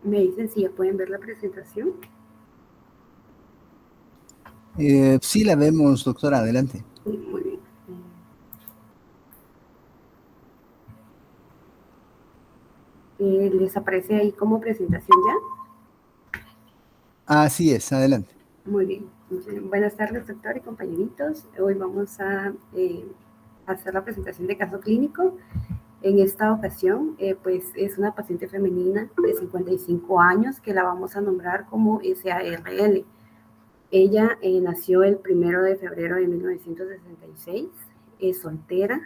Me dicen si ya pueden ver la presentación. Sí, la vemos, doctora, adelante. Sí, muy bien. ¿Les aparece ahí como presentación ya? Así es, adelante. Muy bien. Buenas tardes, doctor y compañeritos. Hoy vamos a hacer la presentación de caso clínico. En esta ocasión, pues es una paciente femenina de 55 años que la vamos a nombrar como SARL. Ella nació el 1 de febrero de 1966, es soltera,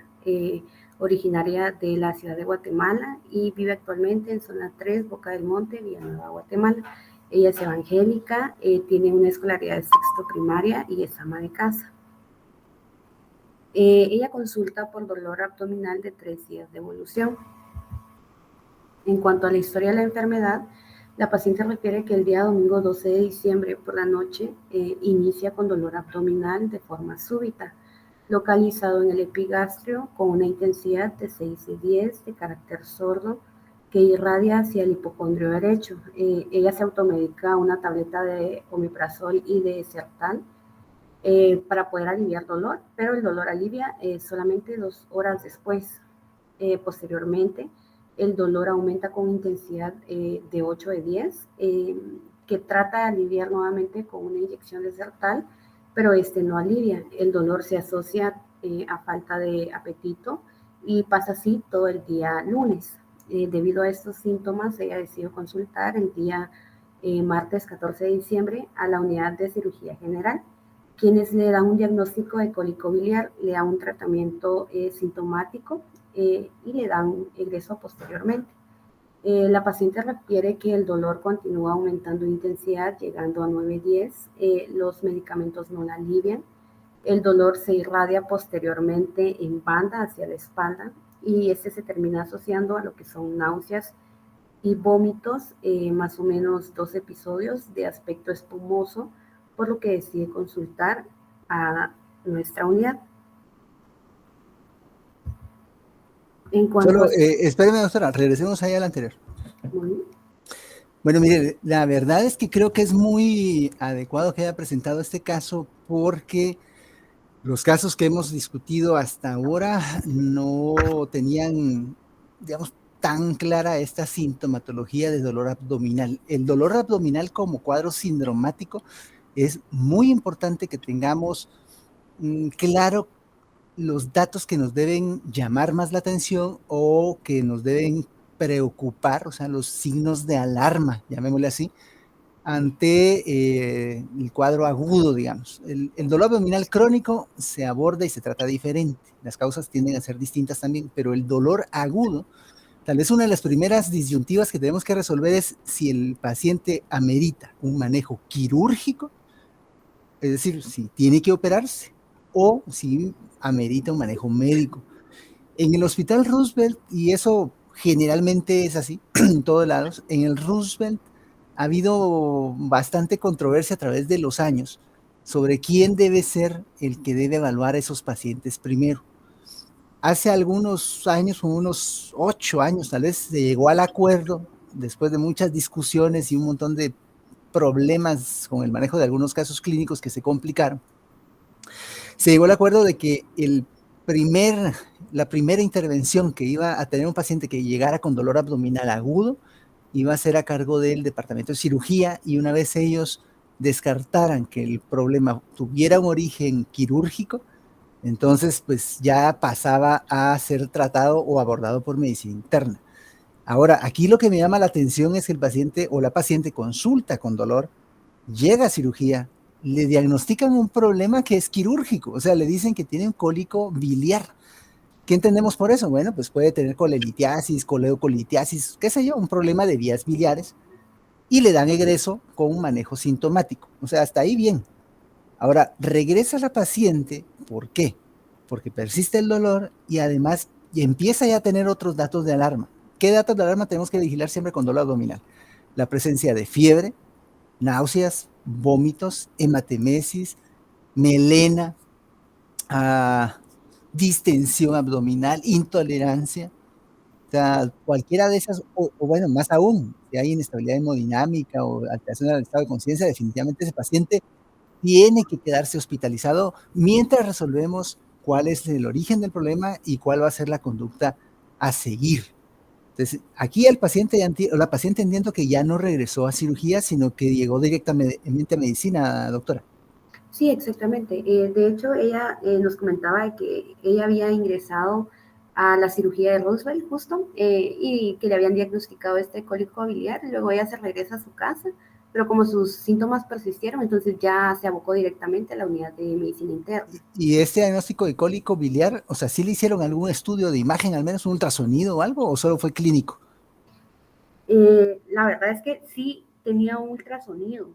originaria de la ciudad de Guatemala y vive actualmente en zona 3, Boca del Monte, Villanueva, Guatemala. Ella es evangélica, tiene una escolaridad de sexto primaria y es ama de casa. Ella consulta por dolor abdominal de 3 días de evolución. En cuanto a la historia de la enfermedad, la paciente refiere que el día domingo 12 de diciembre por la noche inicia con dolor abdominal de forma súbita, localizado en el epigastrio con una intensidad de 6 de 10 de carácter sordo que irradia hacia el hipocondrio derecho. Ella se automedica una tableta de omeprazol y de Sertal para poder aliviar dolor, pero el dolor alivia solamente 2 horas después. Posteriormente, el dolor aumenta con intensidad de 8 de 10, que trata de aliviar nuevamente con una inyección de Sertal, pero este no alivia. El dolor se asocia a falta de apetito y pasa así todo el día lunes. Debido a estos síntomas, ella decidió consultar el día martes 14 de diciembre a la unidad de cirugía general, quienes le dan un diagnóstico de cólico biliar, le dan un tratamiento sintomático y le dan egreso posteriormente. La paciente refiere que el dolor continúa aumentando de intensidad, llegando a 9-10. Los medicamentos no la alivian. El dolor se irradia posteriormente en banda hacia la espalda y este se termina asociando a lo que son náuseas y vómitos, más o menos 2 episodios de aspecto espumoso, por lo que decide consultar a nuestra unidad. En cuanto Solo, a... espéreme, doctora, regresemos ahí al anterior. Bueno, Bueno, mire, la verdad es que creo que es muy adecuado que haya presentado este caso porque los casos que hemos discutido hasta ahora no tenían, digamos, tan clara esta sintomatología de dolor abdominal. El dolor abdominal como cuadro sindromático es muy importante que tengamos claro los datos que nos deben llamar más la atención o que nos deben preocupar, o sea, los signos de alarma, llamémosle así, ante el cuadro agudo, digamos. El dolor abdominal crónico se aborda y se trata diferente. Las causas tienden a ser distintas también, pero el dolor agudo, tal vez una de las primeras disyuntivas que tenemos que resolver es si el paciente amerita un manejo quirúrgico, es decir, si tiene que operarse, o si amerita un manejo médico. En el Hospital Roosevelt, y eso generalmente es así en todos lados, en el Roosevelt ha habido bastante controversia a través de los años sobre quién debe ser el que debe evaluar a esos pacientes primero. Hace algunos años, unos 8 años tal vez, se llegó al acuerdo, después de muchas discusiones y un montón de problemas con el manejo de algunos casos clínicos que se complicaron, se llegó al acuerdo de que la primera intervención que iba a tener un paciente que llegara con dolor abdominal agudo iba a ser a cargo del departamento de cirugía, y una vez ellos descartaran que el problema tuviera un origen quirúrgico, entonces pues ya pasaba a ser tratado o abordado por medicina interna. Ahora, aquí lo que me llama la atención es que el paciente o la paciente consulta con dolor, llega a cirugía, le diagnostican un problema que es quirúrgico, o sea, le dicen que tiene un cólico biliar. ¿Qué entendemos por eso? Bueno, pues puede tener colelitiasis, coleocolitiasis, qué sé yo, un problema de vías biliares, y le dan egreso con un manejo sintomático. O sea, hasta ahí bien. Ahora, regresa la paciente, ¿por qué? Porque persiste el dolor y además empieza ya a tener otros datos de alarma. ¿Qué datos de alarma tenemos que vigilar siempre con dolor abdominal? La presencia de fiebre, náuseas, vómitos, hematemesis, melena, distensión abdominal, intolerancia. O sea, cualquiera de esas, o bueno, más aún, si hay inestabilidad hemodinámica o alteración del estado de conciencia, definitivamente ese paciente tiene que quedarse hospitalizado mientras resolvemos cuál es el origen del problema y cuál va a ser la conducta a seguir. Entonces, aquí el paciente, la paciente entiendo que ya no regresó a cirugía, sino que llegó directamente a medicina, doctora. Sí, exactamente. De hecho, ella nos comentaba de que ella había ingresado a la cirugía de Roosevelt justo y que le habían diagnosticado este cólico biliar. Luego ella se regresa a su casa, pero como sus síntomas persistieron, entonces ya se abocó directamente a la unidad de medicina interna. ¿Y este diagnóstico de cólico biliar, o sea, sí le hicieron algún estudio de imagen, al menos un ultrasonido o algo, o solo fue clínico? La verdad es que sí tenía un ultrasonido.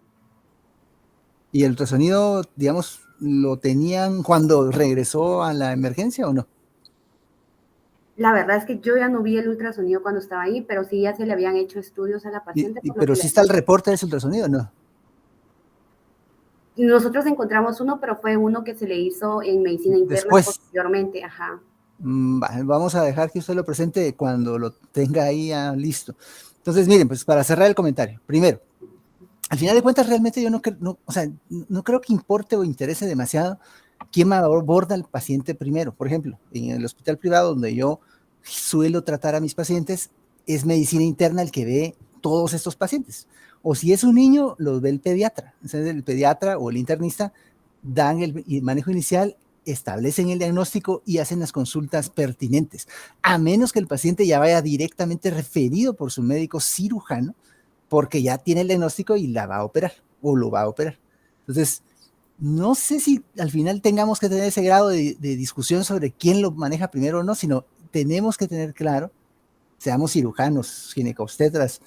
¿Y el ultrasonido, digamos, lo tenían cuando regresó a la emergencia o no? La verdad es que yo ya no vi el ultrasonido cuando estaba ahí, pero sí ya se le habían hecho estudios a la paciente, por lo Pero que sí está el reporte de ese ultrasonido, ¿no? nosotros encontramos uno, pero fue uno que se le hizo en medicina interna Después. posteriormente, ajá. Vamos a dejar que usted lo presente cuando lo tenga ahí listo. Entonces, miren, pues para cerrar el comentario, primero, al final de cuentas, realmente yo o sea, no creo que importe o interese demasiado quién aborda al paciente primero. Por ejemplo, en el hospital privado donde yo suelo tratar a mis pacientes, es medicina interna el que ve todos estos pacientes. O si es un niño, los ve el pediatra. Entonces, el pediatra o el internista dan el manejo inicial, establecen el diagnóstico y hacen las consultas pertinentes. A menos que el paciente ya vaya directamente referido por su médico cirujano, porque ya tiene el diagnóstico y la va a operar o lo va a operar. Entonces, no sé si al final tengamos que tener ese grado de discusión sobre quién lo maneja primero o no, sino tenemos que tener claro, seamos cirujanos, ginecobstetras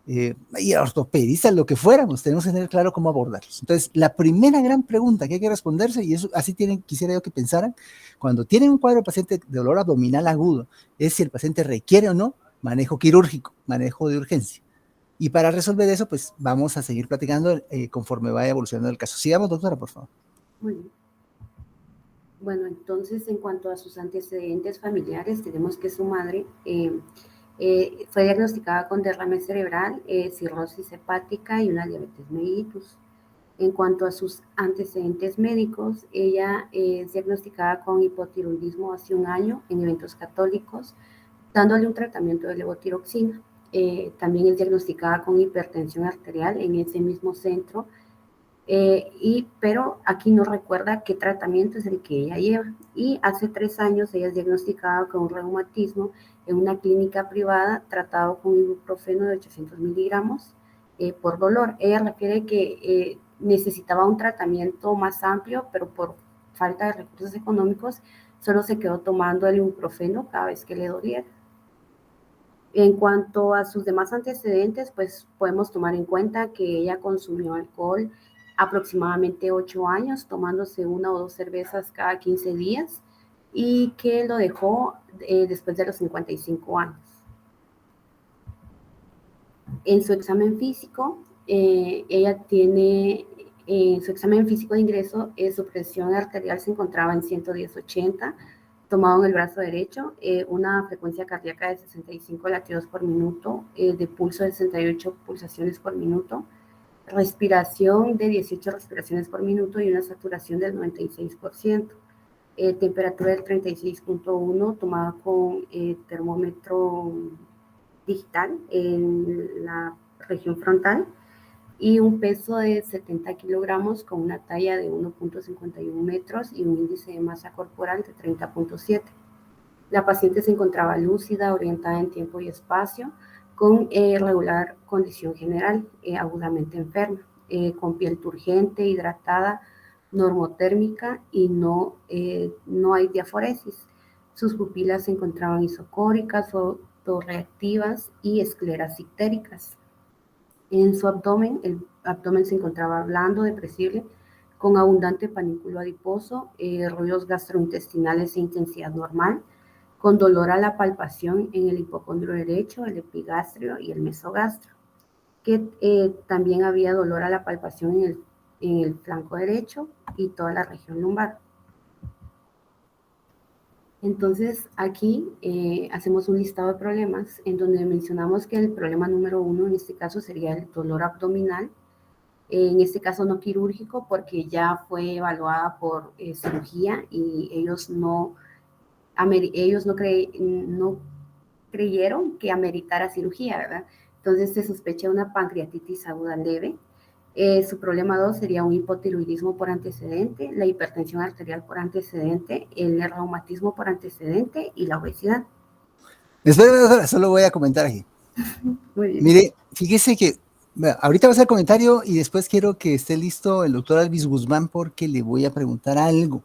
y ortopedistas, lo que fuéramos, tenemos que tener claro cómo abordarlos. Entonces, la primera gran pregunta que hay que responderse, y eso así quisiera yo que pensaran, cuando tienen un cuadro de paciente de dolor abdominal agudo, es si el paciente requiere o no manejo quirúrgico, manejo de urgencia. Y para resolver eso, pues vamos a seguir platicando conforme vaya evolucionando el caso. Sigamos, doctora, por favor. Muy bien. Bueno, entonces en cuanto a sus antecedentes familiares, tenemos que su madre fue diagnosticada con derrame cerebral, cirrosis hepática y una diabetes mellitus. En cuanto a sus antecedentes médicos, ella es diagnosticada con hipotiroidismo hace un año en eventos católicos, dándole un tratamiento de levotiroxina. También es diagnosticada con hipertensión arterial en ese mismo centro, pero aquí no recuerda qué tratamiento es el que ella lleva. Y hace 3 años ella es diagnosticada con un reumatismo en una clínica privada, tratado con ibuprofeno de 800 miligramos por dolor. Ella refiere que necesitaba un tratamiento más amplio, pero por falta de recursos económicos, solo se quedó tomando el ibuprofeno cada vez que le dolía. En cuanto a sus demás antecedentes, pues podemos tomar en cuenta que ella consumió alcohol aproximadamente 8 años, tomándose 1 o 2 cervezas cada 15 días y que lo dejó después de los 55 años. En su examen físico, ella tiene, en su examen físico de ingreso, su presión arterial se encontraba en 110/80, tomado en el brazo derecho, una frecuencia cardíaca de 65 latidos por minuto, de pulso de 68 pulsaciones por minuto, respiración de 18 respiraciones por minuto y una saturación del 96%. Temperatura del 36.1 tomada con termómetro digital en la región frontal y un peso de 70 kilogramos con una talla de 1.51 metros y un índice de masa corporal de 30.7. La paciente se encontraba lúcida, orientada en tiempo y espacio, con regular condición general, agudamente enferma, con piel turgente, hidratada, normotérmica y no hay diaforesis. Sus pupilas se encontraban isocóricas, fotorreactivas y escleras ictéricas. En su abdomen, el abdomen se encontraba blando, depresible, con abundante panículo adiposo, ruidos gastrointestinales de intensidad normal, con dolor a la palpación en el hipocondrio derecho, el epigastrio y el mesogastro, que también había dolor a la palpación en el flanco derecho y toda la región lumbar. Entonces, aquí hacemos un listado de problemas en donde mencionamos que el problema número 1 en este caso sería el dolor abdominal, en este caso no quirúrgico porque ya fue evaluada por cirugía y ellos no creyeron que ameritara cirugía, ¿verdad? Entonces se sospecha una pancreatitis aguda leve. Su problema 2 sería un hipotiroidismo por antecedente, la hipertensión arterial por antecedente, el reumatismo por antecedente y la obesidad. Espera, solo voy a comentar aquí. Muy bien. Mire, fíjese que ahorita va a ser comentario y después quiero que esté listo el doctor Alvis Guzmán porque le voy a preguntar algo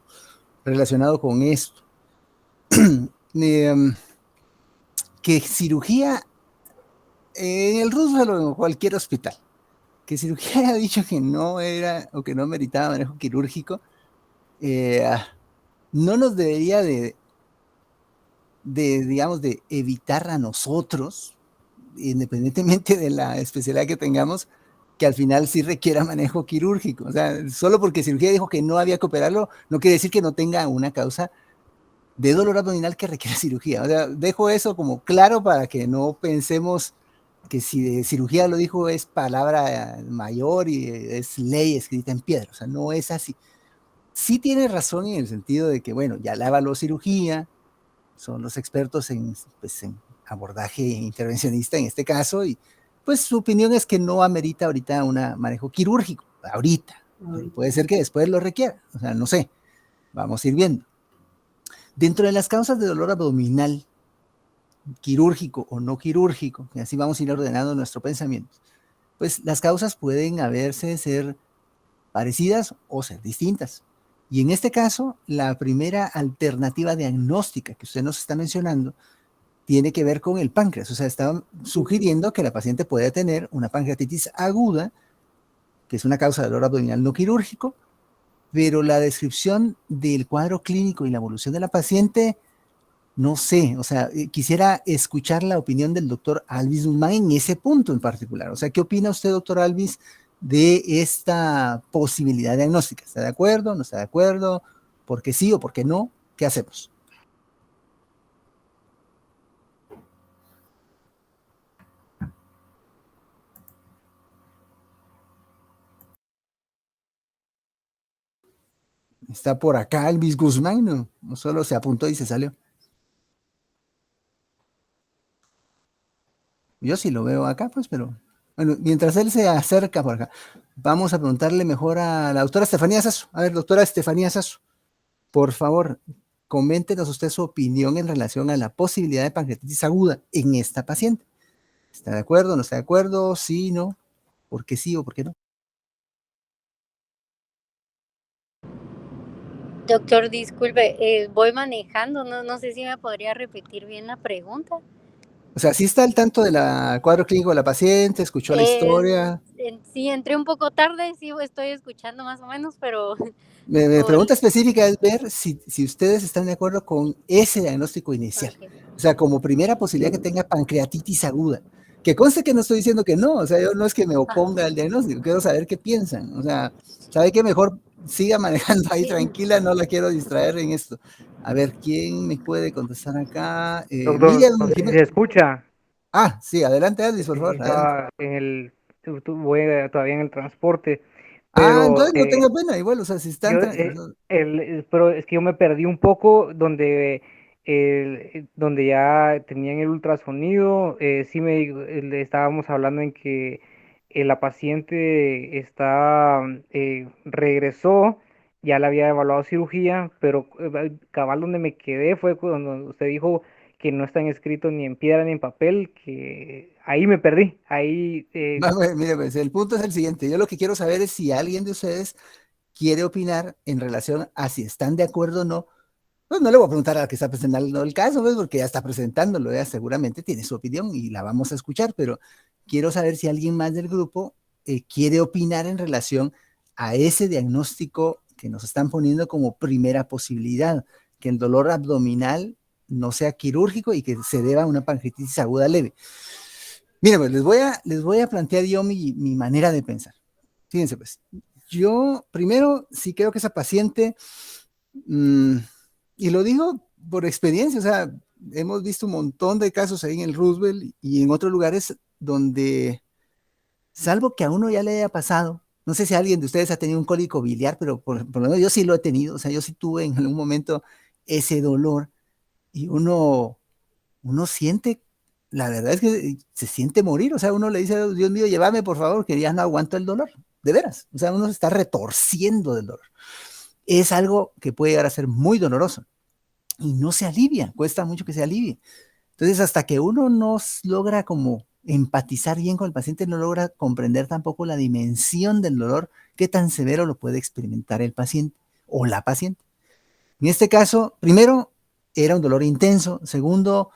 relacionado con esto. Que cirugía en el Roosevelt o en cualquier hospital, que cirugía haya dicho que no era o que no meritaba manejo quirúrgico, no nos debería digamos, de evitar a nosotros, independientemente de la especialidad que tengamos, que al final sí requiera manejo quirúrgico. O sea, solo porque cirugía dijo que no había que operarlo, no quiere decir que no tenga una causa de dolor abdominal que requiera cirugía. O sea, dejo eso como claro para que no pensemos que si de cirugía lo dijo es palabra mayor y es ley escrita en piedra. O sea, no es así. Sí tiene razón en el sentido de que, bueno, ya la evaluó cirugía, son los expertos pues, en abordaje intervencionista en este caso, y pues su opinión es que no amerita ahorita un manejo quirúrgico, ahorita. Puede ser que después lo requiera, o sea, no sé, vamos a ir viendo. Dentro de las causas de dolor abdominal, quirúrgico o no quirúrgico, y así vamos a ir ordenando nuestro pensamiento, pues las causas pueden ser parecidas o ser distintas. Y en este caso, la primera alternativa diagnóstica que usted nos está mencionando tiene que ver con el páncreas. O sea, estaban sugiriendo que la paciente puede tener una pancreatitis aguda, que es una causa de dolor abdominal no quirúrgico, pero la descripción del cuadro clínico y la evolución de la paciente, no sé, o sea, quisiera escuchar la opinión del doctor Alvis Guzmán en ese punto en particular. O sea, ¿qué opina usted, doctor Alvis, de esta posibilidad diagnóstica? ¿Está de acuerdo? ¿No está de acuerdo? ¿Por qué sí o por qué no? ¿Qué hacemos? Está por acá Alvis Guzmán, no solo se apuntó y se salió. Yo sí lo veo acá, pues, pero bueno, mientras él se acerca por acá, vamos a preguntarle mejor a la doctora Estefanía Sasso. A ver, doctora Estefanía Sasso, por favor, coméntenos usted su opinión en relación a la posibilidad de pancreatitis aguda en esta paciente. ¿Está de acuerdo? ¿No está de acuerdo? ¿Sí? ¿No? ¿Por qué sí o por qué no? Doctor, disculpe, voy manejando, no sé si me podría repetir bien la pregunta. O sea, sí está al tanto del cuadro clínico de la paciente, escuchó la historia. Sí, entré un poco tarde, sí estoy escuchando más o menos, pero Mi por... pregunta específica es ver si ustedes están de acuerdo con ese diagnóstico inicial. Okay. O sea, como primera posibilidad que tenga pancreatitis aguda. Que conste que no estoy diciendo que no, o sea, yo no es que me oponga al diagnóstico, quiero saber qué piensan. O sea, sabe que mejor siga manejando ahí tranquila, no la quiero distraer en esto. A ver, ¿quién me puede contestar acá? Doctor, Miriam no sé si Jiménez. se escucha. Sí, adelante, Alice, por favor, adelante. Estaba voy todavía en el transporte, pero Entonces no tenga pena, igual, o sea, si están... pero es que yo me perdí un poco donde ya tenían el ultrasonido. Sí le estábamos hablando en que la paciente regresó, ya la había evaluado cirugía, pero cabal donde me quedé fue cuando usted dijo que no están escritos ni en piedra ni en papel, que ahí me perdí, ahí... Mire, pues, el punto es el siguiente. Yo lo que quiero saber es si alguien de ustedes quiere opinar en relación a si están de acuerdo o no. Pues no le voy a preguntar a la que está presentando el caso, pues, porque ya está presentándolo, ya seguramente tiene su opinión y la vamos a escuchar, pero quiero saber si alguien más del grupo quiere opinar en relación a ese diagnóstico que nos están poniendo como primera posibilidad, que el dolor abdominal no sea quirúrgico y que se deba a una pancreatitis aguda leve. Miren, pues les voy a plantear yo mi manera de pensar. Fíjense, pues, yo primero sí creo que esa paciente, y lo digo por experiencia, o sea, hemos visto un montón de casos ahí en el Roosevelt y en otros lugares donde, salvo que a uno ya le haya pasado, no sé si alguien de ustedes ha tenido un cólico biliar, pero por lo menos yo sí lo he tenido, o sea, yo sí tuve en algún momento ese dolor y uno siente, la verdad es que se siente morir, o sea, uno le dice, Dios mío, llévame por favor, que ya no aguanto el dolor, de veras, o sea, uno se está retorciendo del dolor. Es algo que puede llegar a ser muy doloroso y no se alivia, cuesta mucho que se alivie. Entonces, hasta que uno no logra como empatizar bien con el paciente, no logra comprender tampoco la dimensión del dolor, qué tan severo lo puede experimentar el paciente o la paciente. En este caso, primero, era un dolor intenso. Segundo,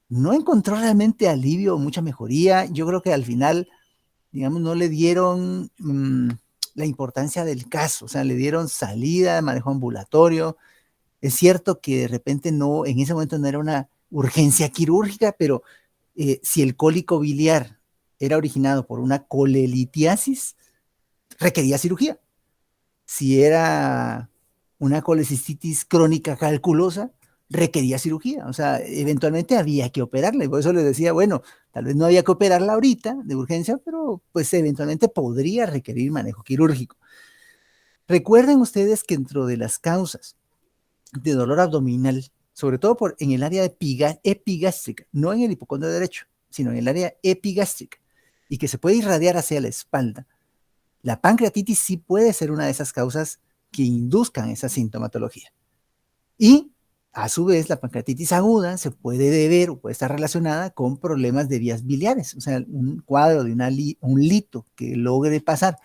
no encontró realmente alivio o mucha mejoría. Yo creo que al final, digamos, no le dieron la importancia del caso, o sea, le dieron salida, manejo ambulatorio. Es cierto que de repente no, en ese momento no era una urgencia quirúrgica, pero si el cólico biliar era originado por una colelitiasis, requería cirugía. Si era una colecistitis crónica calculosa, requería cirugía. O sea, eventualmente había que operarla. Y por eso les decía, bueno, tal vez no había que operarla ahorita de urgencia, pero pues eventualmente podría requerir manejo quirúrgico. Recuerden ustedes que dentro de las causas de dolor abdominal, sobre todo en el área epigástrica, no en el hipocondrio derecho, sino en el área epigástrica, y que se puede irradiar hacia la espalda. La pancreatitis sí puede ser una de esas causas que induzcan esa sintomatología. Y, a su vez, la pancreatitis aguda se puede deber o puede estar relacionada con problemas de vías biliares, o sea, un cuadro de un lito que logre pasar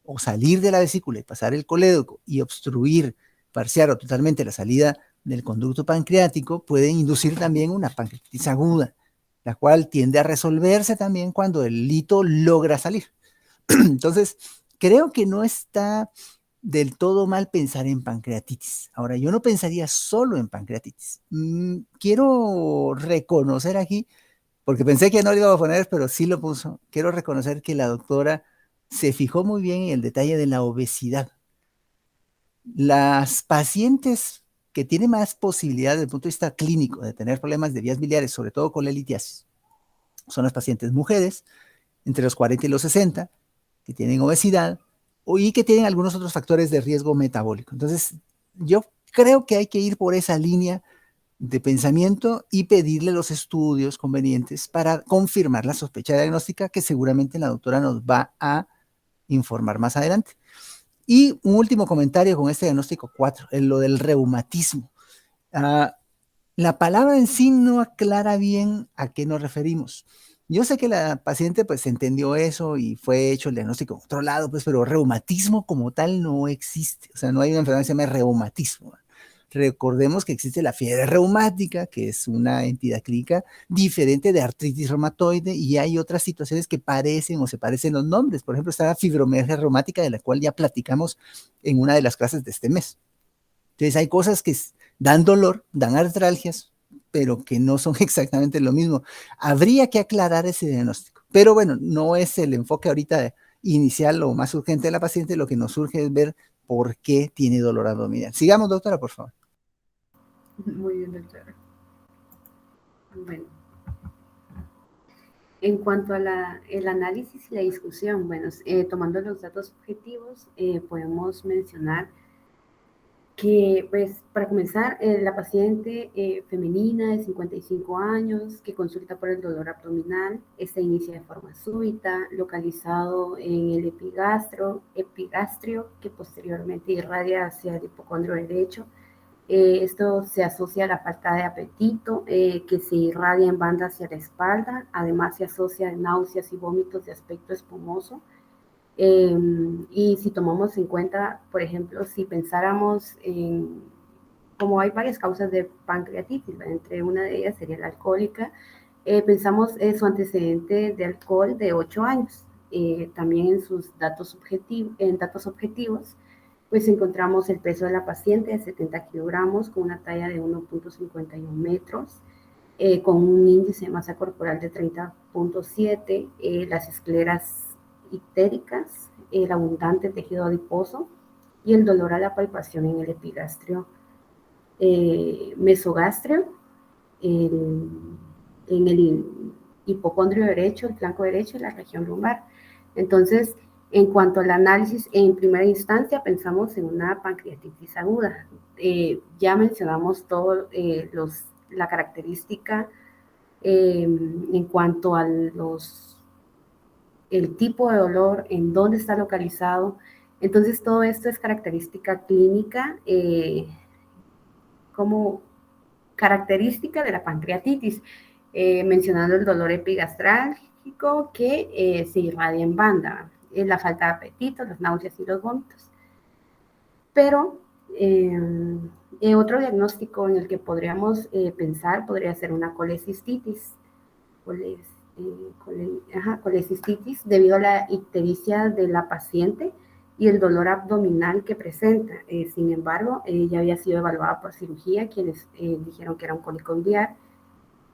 o salir de la vesícula y pasar el colédoco y obstruir parcial o totalmente la salida del conducto pancreático puede inducir también una pancreatitis aguda, la cual tiende a resolverse también cuando el lito logra salir. Entonces, creo que no está del todo mal pensar en pancreatitis. Ahora, yo no pensaría solo en pancreatitis. Quiero reconocer aquí, porque pensé que no lo iba a poner, pero sí lo puso. Quiero reconocer que la doctora se fijó muy bien en el detalle de la obesidad. Las pacientes que tienen más posibilidad desde el punto de vista clínico de tener problemas de vías biliares, sobre todo con la litiasis, son las pacientes mujeres entre los 40 y los 60, que tienen obesidad y que tienen algunos otros factores de riesgo metabólico. Entonces, yo creo que hay que ir por esa línea de pensamiento y pedirle los estudios convenientes para confirmar la sospecha diagnóstica que seguramente la doctora nos va a informar más adelante. Y un último comentario con este diagnóstico 4, lo del reumatismo. La palabra en sí no aclara bien a qué nos referimos. Yo sé que la paciente pues entendió eso y fue hecho el diagnóstico en otro lado, pues, pero reumatismo como tal no existe. O sea, no hay una enfermedad que se llama reumatismo. Recordemos que existe la fiebre reumática, que es una entidad clínica diferente de artritis reumatoide, y hay otras situaciones que parecen o se parecen los nombres. Por ejemplo, está la fibromialgia reumática, de la cual ya platicamos en una de las clases de este mes. Entonces, hay cosas que dan dolor, dan artralgias, pero que no son exactamente lo mismo. Habría que aclarar ese diagnóstico. Pero bueno, no es el enfoque ahorita inicial o más urgente de la paciente. Lo que nos surge es ver por qué tiene dolor abdominal. Sigamos, doctora, por favor. Muy bien, doctora. Bueno, en cuanto a el análisis y la discusión, bueno, tomando los datos objetivos, podemos mencionar que, pues, para comenzar, la paciente femenina de 55 años que consulta por el dolor abdominal, se inicia de forma súbita, localizado en el epigastrio, que posteriormente irradia hacia el hipocondrio derecho. Esto se asocia a la falta de apetito, que se irradia en banda hacia la espalda. Además, se asocia a náuseas y vómitos de aspecto espumoso. Y si tomamos en cuenta, por ejemplo, si pensáramos en, como hay varias causas de pancreatitis, entre una de ellas sería la alcohólica, pensamos en su antecedente de alcohol de 8 años. También en sus datos objetivos, pues encontramos el peso de la paciente de 70 kilogramos con una talla de 1.51 metros, con un índice de masa corporal de 30.7, las escleras ictéricas, el abundante tejido adiposo y el dolor a la palpación en el epigastrio. mesogastrio, en el hipocondrio derecho, el flanco derecho y la región lumbar. Entonces, en cuanto al análisis, en primera instancia pensamos en una pancreatitis aguda. Ya mencionamos todo la característica en cuanto a el tipo de dolor, en dónde está localizado. Entonces, todo esto es característica clínica como característica de la pancreatitis, mencionando el dolor epigastrálico que se irradia en banda, la falta de apetito, las náuseas y los vómitos. Pero otro diagnóstico en el que podríamos pensar podría ser una colecistitis, colecistitis debido a la ictericia de la paciente y el dolor abdominal que presenta. Sin embargo, ya había sido evaluada por cirugía, quienes dijeron que era un cólico biliar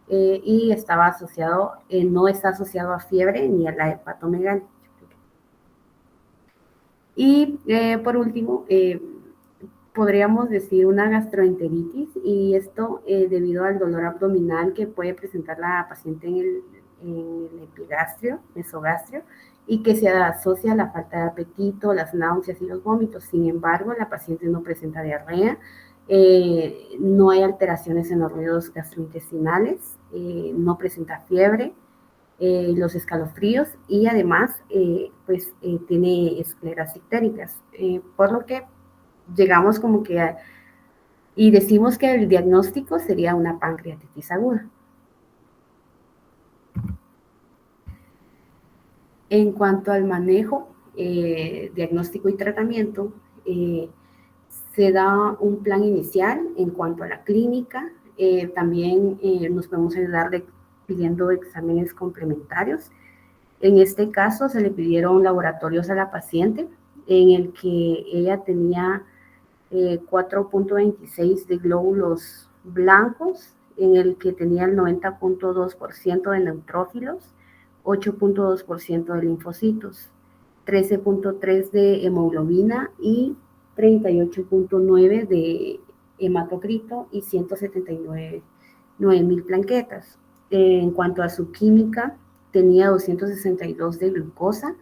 y estaba asociado, no está asociado a fiebre ni a la hepatomegalia. Y por último, podríamos decir una gastroenteritis, y esto debido al dolor abdominal que puede presentar la paciente en el epigastrio, mesogastrio, y que se asocia a la falta de apetito, las náuseas y los vómitos. Sin embargo, la paciente no presenta diarrea, no hay alteraciones en los ruidos gastrointestinales, no presenta fiebre, los escalofríos, y además tiene escleras ictéricas, por lo que llegamos como que y decimos que el diagnóstico sería una pancreatitis aguda. En cuanto al manejo, diagnóstico y tratamiento, se da un plan inicial en cuanto a la clínica. También nos podemos ayudar pidiendo exámenes complementarios. En este caso se le pidieron laboratorios a la paciente en el que ella tenía 4.26 de glóbulos blancos, en el que tenía el 90.2% de neutrófilos, 8.2% de linfocitos, 13.3 de hemoglobina y 38.9 de hematocrito y 179.000 plaquetas. En cuanto a su química, tenía 262 de glucosa,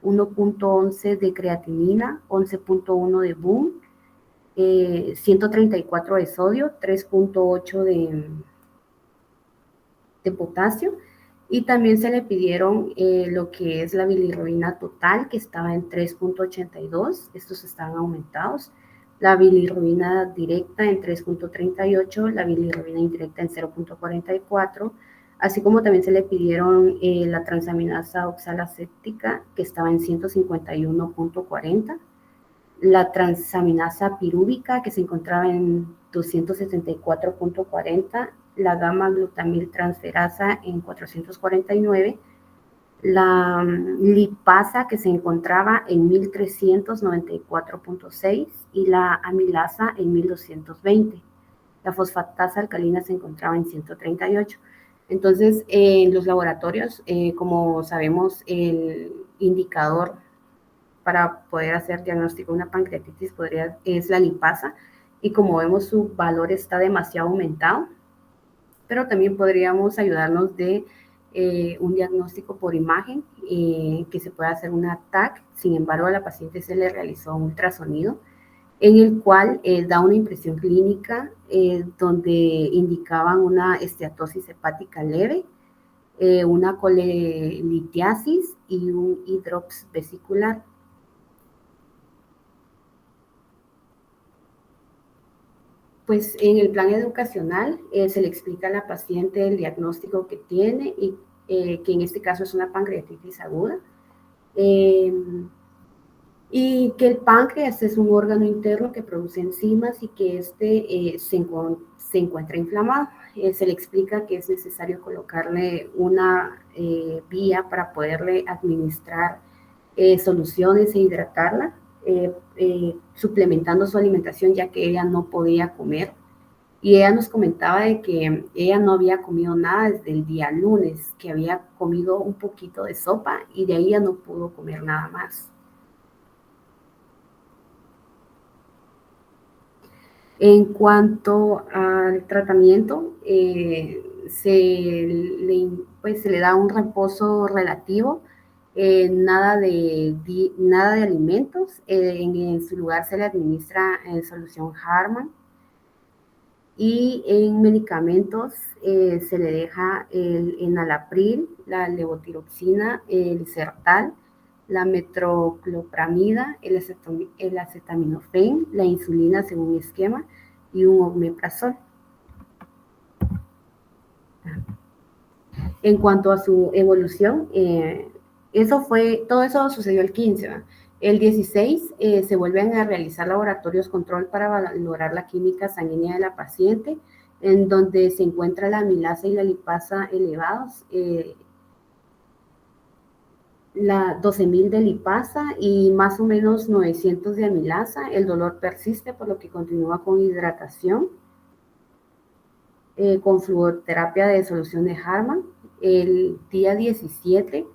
1.11 de creatinina, 11.1 de BUN, 134 de sodio, 3.8 de potasio, y también se le pidieron lo que es la bilirrubina total, que estaba en 3.82, estos estaban aumentados, la bilirrubina directa en 3.38, la bilirrubina indirecta en 0.44, así como también se le pidieron la transaminasa oxalacéptica, que estaba en 151.40, la transaminasa pirúvica, que se encontraba en 274.40, la gamma-glutamil transferasa en 449, la lipasa, que se encontraba en 1394.6, y la amilasa en 1220. La fosfatasa alcalina se encontraba en 138. Entonces, en los laboratorios, como sabemos, el indicador para poder hacer diagnóstico de una pancreatitis es la lipasa, y como vemos su valor está demasiado aumentado, pero también podríamos ayudarnos de un diagnóstico por imagen, que se puede hacer una TAC. Sin embargo, a la paciente se le realizó un ultrasonido en el cual da una impresión clínica donde indicaban una esteatosis hepática leve, una colelitiasis y un hidrops vesicular. Pues en el plan educacional se le explica a la paciente el diagnóstico que tiene y que en este caso es una pancreatitis aguda, y que el páncreas es un órgano interno que produce enzimas y que se encuentra inflamado. Se le explica que es necesario colocarle una vía para poderle administrar soluciones e hidratarla, suplementando su alimentación, ya que ella no podía comer. Y ella nos comentaba de que ella no había comido nada desde el día lunes, que había comido un poquito de sopa y de ahí ya no pudo comer nada más. En cuanto al tratamiento, se le da un reposo relativo, nada de alimentos. En su lugar se le administra solución Harman. Y en medicamentos se le deja el enalapril, la levotiroxina, el Sertal, la metroclopramida, el acetaminofén, la insulina según esquema y un omeprazol. En cuanto a su evolución, todo eso sucedió el 15, ¿verdad? El 16 se vuelven a realizar laboratorios control para valorar la química sanguínea de la paciente, en donde se encuentra la amilasa y la lipasa elevados, la 12.000 de lipasa y más o menos 900 de amilasa. El dolor persiste, por lo que continúa con hidratación, con fluoroterapia de solución de Harman. El día 17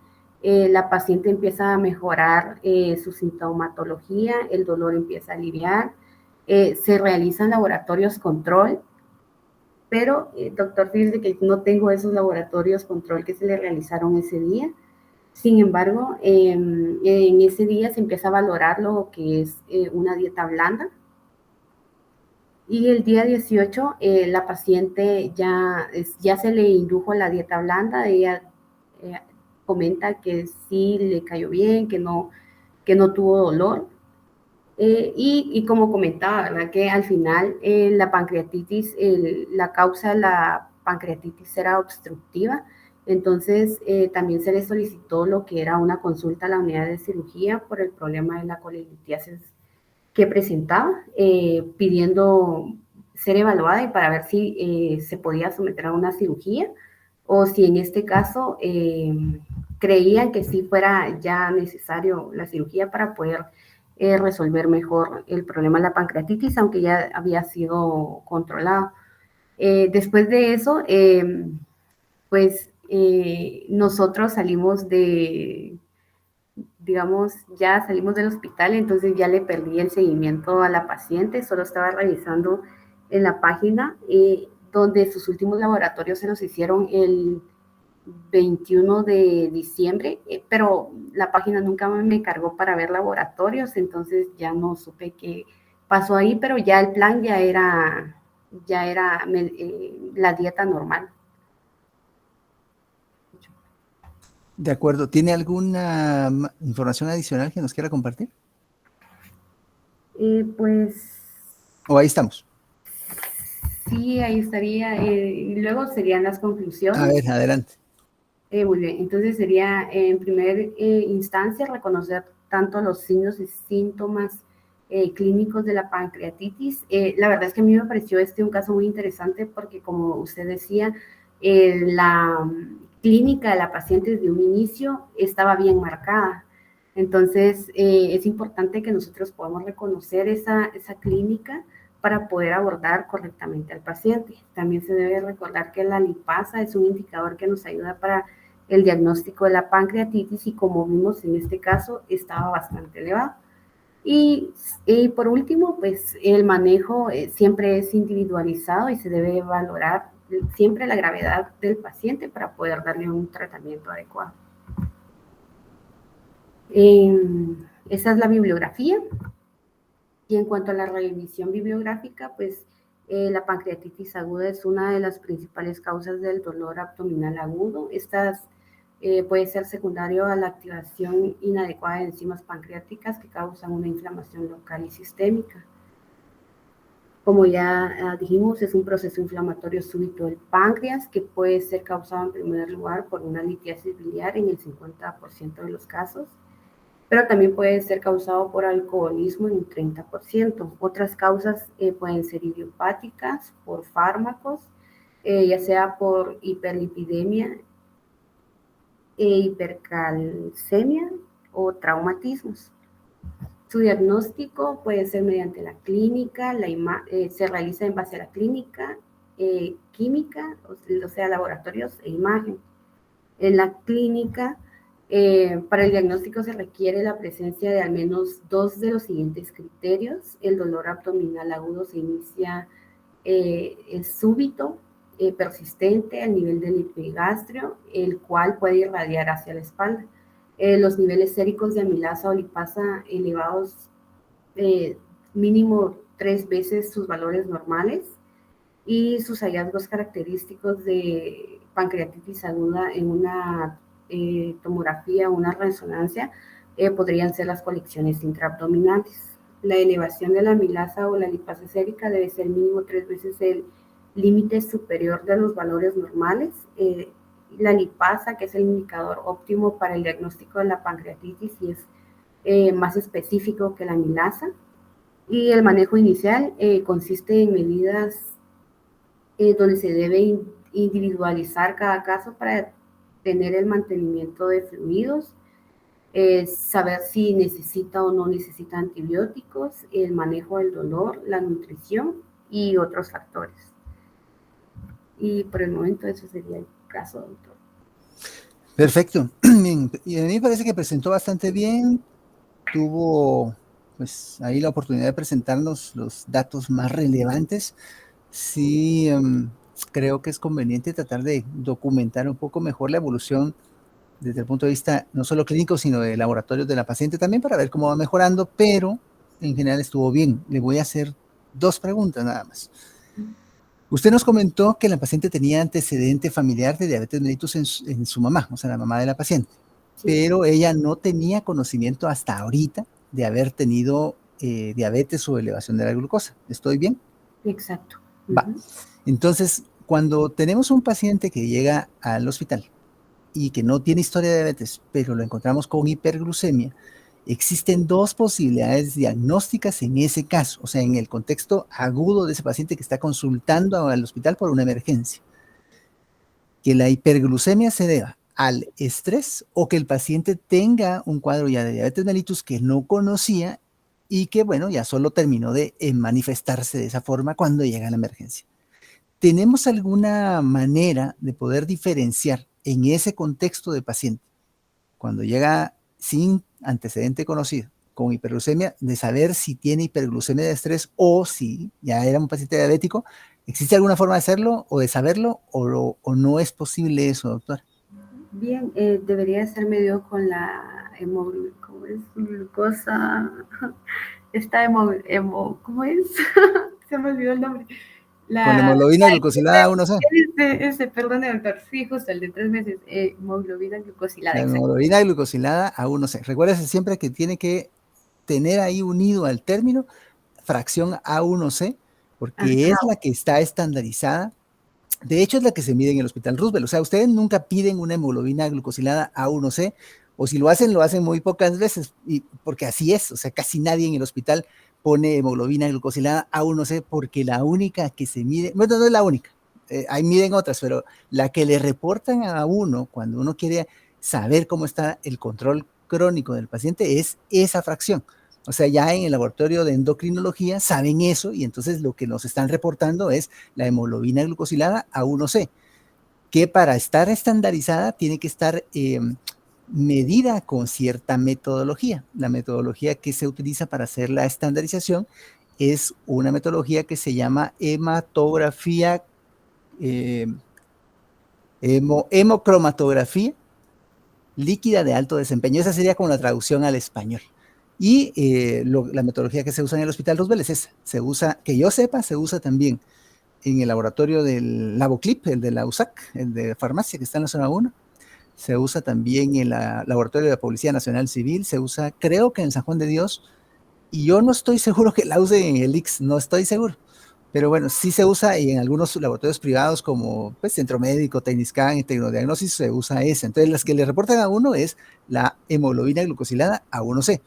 la paciente empieza a mejorar su sintomatología, el dolor empieza a aliviar, se realizan laboratorios control, pero doctor, fíjese que no tengo esos laboratorios control que se le realizaron ese día. Sin embargo, en ese día se empieza a valorar lo que es una dieta blanda. Y el día 18, la paciente ya se le indujo la dieta blanda. Ella comenta que sí le cayó bien, que no tuvo dolor. Y como comentaba, ¿verdad? Que al final la pancreatitis, la causa de la pancreatitis era obstructiva. Entonces también se le solicitó lo que era una consulta a la unidad de cirugía por el problema de la colelitiasis que presentaba, pidiendo ser evaluada y para ver si se podía someter a una cirugía o si en este caso creían que sí fuera ya necesario la cirugía para poder resolver mejor el problema de la pancreatitis, aunque ya había sido controlado. Después de eso, pues nosotros salimos digamos, ya salimos del hospital, entonces ya le perdí el seguimiento a la paciente, solo estaba revisando en la página donde sus últimos laboratorios se los hicieron el 21 de diciembre, pero la página nunca me cargó para ver laboratorios, entonces ya no supe qué pasó ahí, pero ya el plan ya era la dieta normal. De acuerdo. ¿Tiene alguna información adicional que nos quiera compartir? Pues ¿O ahí estamos? sí, ahí estaría. Y luego serían las conclusiones. A ver, adelante. Muy bien, entonces sería en primera instancia reconocer tanto los signos y síntomas clínicos de la pancreatitis. La verdad es que a mí me pareció un caso muy interesante porque, como usted decía, la clínica de la paciente desde un inicio estaba bien marcada. Entonces, es importante que nosotros podamos reconocer esa clínica para poder abordar correctamente al paciente. También se debe recordar que la lipasa es un indicador que nos ayuda para el diagnóstico de la pancreatitis y, como vimos en este caso, estaba bastante elevado. Y por último, pues el manejo siempre es individualizado y se debe valorar siempre la gravedad del paciente para poder darle un tratamiento adecuado. Esa es la bibliografía. Y en cuanto a la revisión bibliográfica, pues la pancreatitis aguda es una de las principales causas del dolor abdominal agudo. Estas puede ser secundario a la activación inadecuada de enzimas pancreáticas que causan una inflamación local y sistémica. Como ya dijimos, es un proceso inflamatorio súbito del páncreas que puede ser causado en primer lugar por una litiasis biliar en el 50% de los casos, pero también puede ser causado por alcoholismo en un 30%. Otras causas pueden ser idiopáticas, por fármacos, ya sea por hiperlipidemia, hipercalcemia o traumatismos. Su diagnóstico puede ser mediante la clínica, se realiza en base a la clínica, química, o sea, laboratorios e imagen. En la clínica Para el diagnóstico se requiere la presencia de al menos 2 de los siguientes criterios. El dolor abdominal agudo se inicia, es súbito, persistente al nivel del epigastrio, el cual puede irradiar hacia la espalda. Los niveles séricos de amilasa o lipasa elevados mínimo 3 veces sus valores normales, y sus hallazgos característicos de pancreatitis aguda en una tomografía o una resonancia podrían ser las colecciones intraabdominales. La elevación de la amilasa o la lipasa sérica debe ser mínimo 3 veces el límite superior de los valores normales. La lipasa, que es el indicador óptimo para el diagnóstico de la pancreatitis, y es más específico que la amilasa. Y el manejo inicial consiste en medidas donde se debe individualizar cada caso para tener el mantenimiento de fluidos, saber si necesita o no necesita antibióticos, el manejo del dolor, la nutrición y otros factores. Y por el momento eso sería el caso, doctor. Perfecto. Y a mí me parece que presentó bastante bien. Tuvo pues ahí la oportunidad de presentarnos los datos más relevantes. Sí, creo que es conveniente tratar de documentar un poco mejor la evolución desde el punto de vista no solo clínico, sino de laboratorios de la paciente también para ver cómo va mejorando, pero en general estuvo bien. Le voy a hacer 2 preguntas nada más. Usted nos comentó que la paciente tenía antecedente familiar de diabetes mellitus en su mamá, o sea, la mamá de la paciente, Sí. pero ella no tenía conocimiento hasta ahorita de haber tenido diabetes o elevación de la glucosa. ¿Estoy bien? Exacto. Va. Entonces, cuando tenemos un paciente que llega al hospital y que no tiene historia de diabetes, pero lo encontramos con hiperglucemia, existen 2 posibilidades diagnósticas en ese caso, o sea, en el contexto agudo de ese paciente que está consultando al hospital por una emergencia. Que la hiperglucemia se deba al estrés o que el paciente tenga un cuadro ya de diabetes mellitus que no conocía y que, bueno, ya solo terminó de manifestarse de esa forma cuando llega la emergencia. ¿Tenemos alguna manera de poder diferenciar en ese contexto de paciente, cuando llega sin antecedente conocido, con hiperglucemia, de saber si tiene hiperglucemia de estrés o si ya era un paciente diabético? ¿Existe alguna forma de hacerlo o de saberlo o no es posible eso, doctor? Bien, debería ser medido con la ¿cómo es? Glucosa. ¿Cómo es? Se me olvidó el nombre. Con la hemoglobina glucosilada 1C. Perdón, doctor, sí, justo el de 3 meses, hemoglobina glucosilada. La hemoglobina glucosilada A1C. Recuérdese siempre que tiene que tener ahí unido al término fracción A1C, porque es la que está estandarizada. De hecho, es la que se mide en el Hospital Roosevelt. O sea, ustedes nunca piden una hemoglobina glucosilada A1C, o si lo hacen muy pocas veces, porque así es. O sea, casi nadie en el hospital pone hemoglobina glucosilada A1C, porque la única que se mide, bueno, no es la única, ahí miden otras, pero la que le reportan a uno cuando uno quiere saber cómo está el control crónico del paciente es esa fracción. O sea, ya en el laboratorio de endocrinología saben eso y entonces lo que nos están reportando es la hemoglobina glucosilada A1C, que para estar estandarizada tiene que estar medida con cierta metodología. La metodología que se utiliza para hacer la estandarización es una metodología que se llama hematografía, hemocromatografía líquida de alto desempeño. Esa sería como la traducción al español. Y la metodología que se usa en el Hospital Roosevelt es esa. Se usa, que yo sepa, se usa también en el laboratorio del Laboclip, el de la USAC, el de farmacia que está en la zona 1. Se usa también en el laboratorio de la Policía Nacional Civil. Se usa, creo que en San Juan de Dios. Y yo no estoy seguro que la use en el IX, no estoy seguro. Pero bueno, sí se usa y en algunos laboratorios privados como pues, Centro Médico, Tecniscan y Tecnodiagnosis se usa esa. Entonces, las que le reportan a uno es la hemoglobina glucosilada A1C.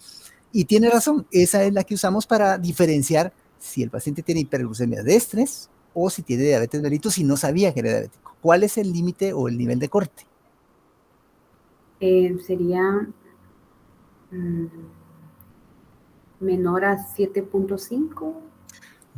Y tiene razón, esa es la que usamos para diferenciar si el paciente tiene hiperglucemia de estrés o si tiene diabetes mellitus y no sabía que era diabético. ¿Cuál es el límite o el nivel de corte? Sería menor a 7.5.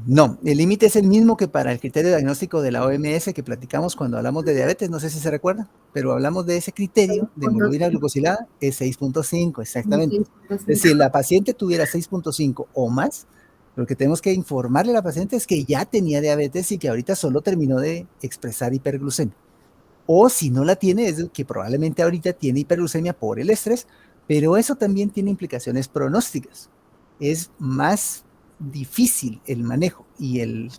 No, el límite es el mismo que para el criterio diagnóstico de la OMS que platicamos cuando hablamos de diabetes, no sé si se recuerda, pero hablamos de ese criterio de hemoglobina 6.5. glucosilada, es 6.5, exactamente. Entonces, 6.5. si la paciente tuviera 6.5 o más, lo que tenemos que informarle a la paciente es que ya tenía diabetes y que ahorita solo terminó de expresar hiperglucemia. O si no la tiene, es que probablemente ahorita tiene hiperglucemia por el estrés, pero eso también tiene implicaciones pronósticas. Es más difícil el manejo y el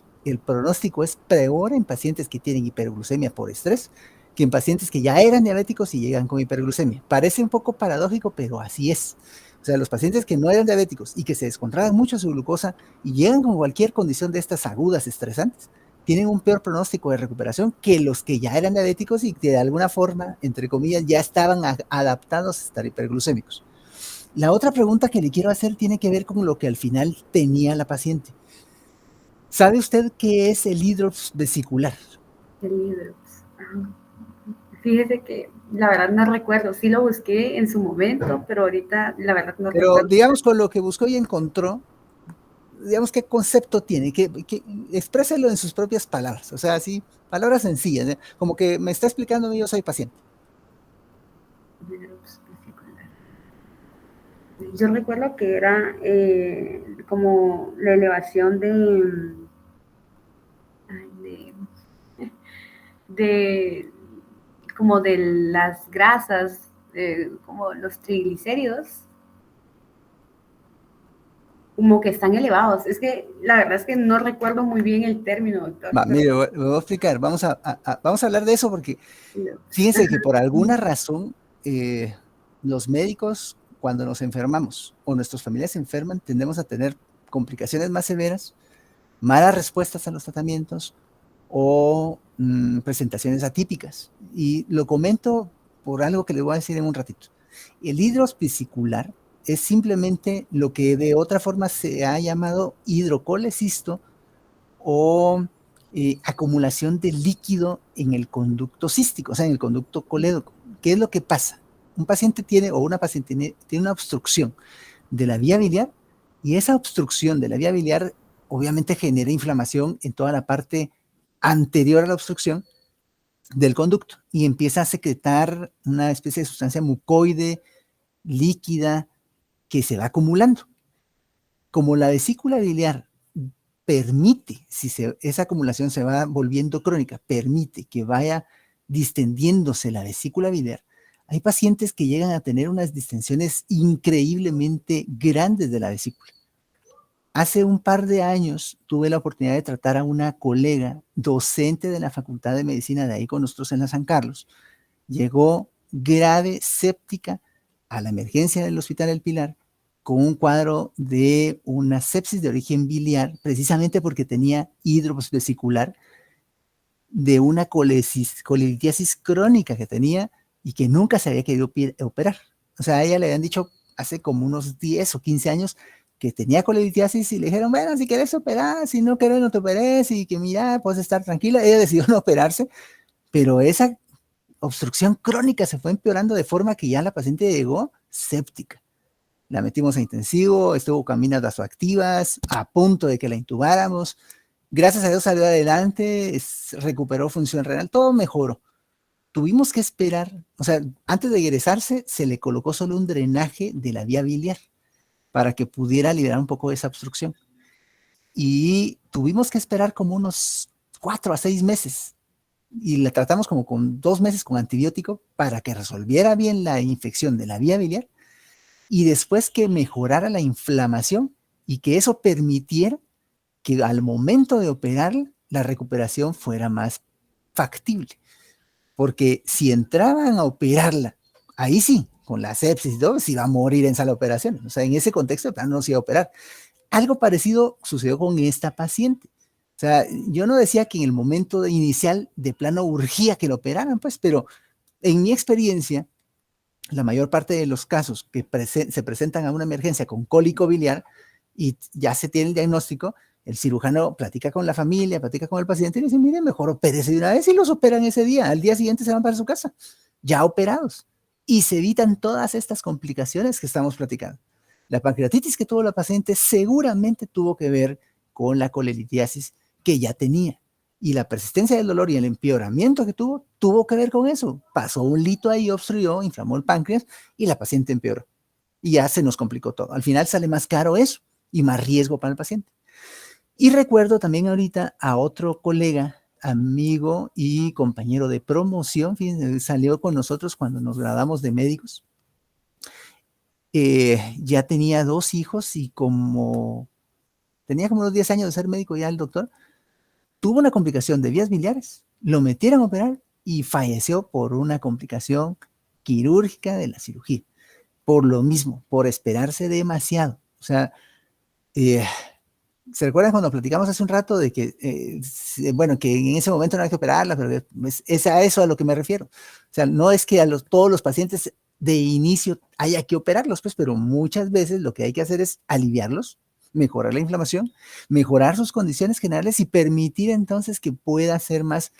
pronóstico es peor en pacientes que tienen hiperglucemia por estrés que en pacientes que ya eran diabéticos y llegan con hiperglucemia. Parece un poco paradójico, pero así es. O sea, los pacientes que no eran diabéticos y que se descontrolan mucho su glucosa y llegan con cualquier condición de estas agudas estresantes, tienen un peor pronóstico de recuperación que los que ya eran diabéticos y que de alguna forma, entre comillas, ya estaban adaptados a estar hiperglucémicos. La otra pregunta que le quiero hacer tiene que ver con lo que al final tenía la paciente. ¿Sabe usted qué es el hidrops vesicular? El hidrops. Fíjese que la verdad no recuerdo, sí lo busqué en su momento, pero ahorita la verdad no Pero recuerdo. digamos con lo que buscó y encontró, digamos qué concepto tiene, expréselo en sus propias palabras, o sea, así, palabras sencillas, ¿eh? Como que me está explicando, yo soy paciente. Hidrops vesicular. Yo recuerdo que era como la elevación de como de las grasas, como los triglicéridos, como que están elevados. Es que la verdad es que no recuerdo muy bien el término, doctor. Va, mire, me voy a explicar, vamos a hablar de eso porque fíjense que por alguna razón los médicos cuando nos enfermamos o nuestras familias se enferman tendemos a tener complicaciones más severas, malas respuestas a los tratamientos o presentaciones atípicas. Y lo comento por algo que les voy a decir en un ratito. El hidros vesicular es simplemente lo que de otra forma se ha llamado hidrocolecisto o acumulación de líquido en el conducto cístico, o sea, en el conducto colédoco. ¿Qué es lo que pasa? Un paciente tiene o una paciente tiene una obstrucción de la vía biliar y esa obstrucción de la vía biliar obviamente genera inflamación en toda la parte anterior a la obstrucción del conducto y empieza a secretar una especie de sustancia mucoide, líquida, que se va acumulando. Como la vesícula biliar permite, si esa acumulación se va volviendo crónica, permite que vaya distendiéndose la vesícula biliar, hay pacientes que llegan a tener unas distensiones increíblemente grandes de la vesícula. Hace un par de años tuve la oportunidad de tratar a una colega docente de la Facultad de Medicina de ahí con nosotros en la San Carlos. Llegó grave séptica a la emergencia del Hospital El Pilar con un cuadro de una sepsis de origen biliar, precisamente porque tenía hidrops vesicular de una colelitiasis crónica que tenía y que nunca se había querido operar. O sea, a ella le habían dicho hace como unos 10 o 15 años que tenía colelitiasis y le dijeron, bueno, si quieres operar, si no quieres no te operes y que mira, puedes estar tranquila. Ella decidió no operarse, pero esa obstrucción crónica se fue empeorando de forma que ya la paciente llegó séptica. La metimos a intensivo, estuvo con aminas vasoactivas, a punto de que la intubáramos. Gracias a Dios salió adelante, recuperó función renal, todo mejoró. Tuvimos que esperar, o sea, antes de egresarse se le colocó solo un drenaje de la vía biliar para que pudiera liberar un poco de esa obstrucción. Y tuvimos que esperar como unos 4 a 6 meses y la tratamos como con 2 meses con antibiótico para que resolviera bien la infección de la vía biliar y después que mejorara la inflamación y que eso permitiera que al momento de operar la recuperación fuera más factible. Porque si entraban a operarla, ahí sí, con la sepsis y todo, se iba a morir en sala de operaciones. O sea, en ese contexto de plano no se iba a operar. Algo parecido sucedió con esta paciente. O sea, yo no decía que en el momento inicial de plano urgía que lo operaran, pues, pero en mi experiencia, la mayor parte de los casos que se presentan a una emergencia con cólico biliar y ya se tiene el diagnóstico, el cirujano platica con la familia, platica con el paciente y le dice, mire, mejor opérese de una vez y los operan ese día. Al día siguiente se van para su casa, ya operados. Y se evitan todas estas complicaciones que estamos platicando. La pancreatitis que tuvo la paciente seguramente tuvo que ver con la colelitiasis que ya tenía. Y la persistencia del dolor y el empeoramiento que tuvo que ver con eso. Pasó un lito ahí, obstruyó, inflamó el páncreas y la paciente empeoró. Y ya se nos complicó todo. Al final sale más caro eso y más riesgo para el paciente. Y recuerdo también ahorita a otro colega, amigo y compañero de promoción, fíjense, salió con nosotros cuando nos graduamos de médicos. Ya tenía 2 hijos y tenía como unos 10 años de ser médico ya el doctor, tuvo una complicación de vías biliares, lo metieron a operar y falleció por una complicación quirúrgica de la cirugía. Por lo mismo, por esperarse demasiado. O sea, ¿se recuerdan cuando platicamos hace un rato de que, bueno, que en ese momento no hay que operarla, pero es a eso a lo que me refiero? O sea, no es que todos los pacientes de inicio haya que operarlos, pues, pero muchas veces lo que hay que hacer es aliviarlos, mejorar la inflamación, mejorar sus condiciones generales y permitir entonces que pueda ser más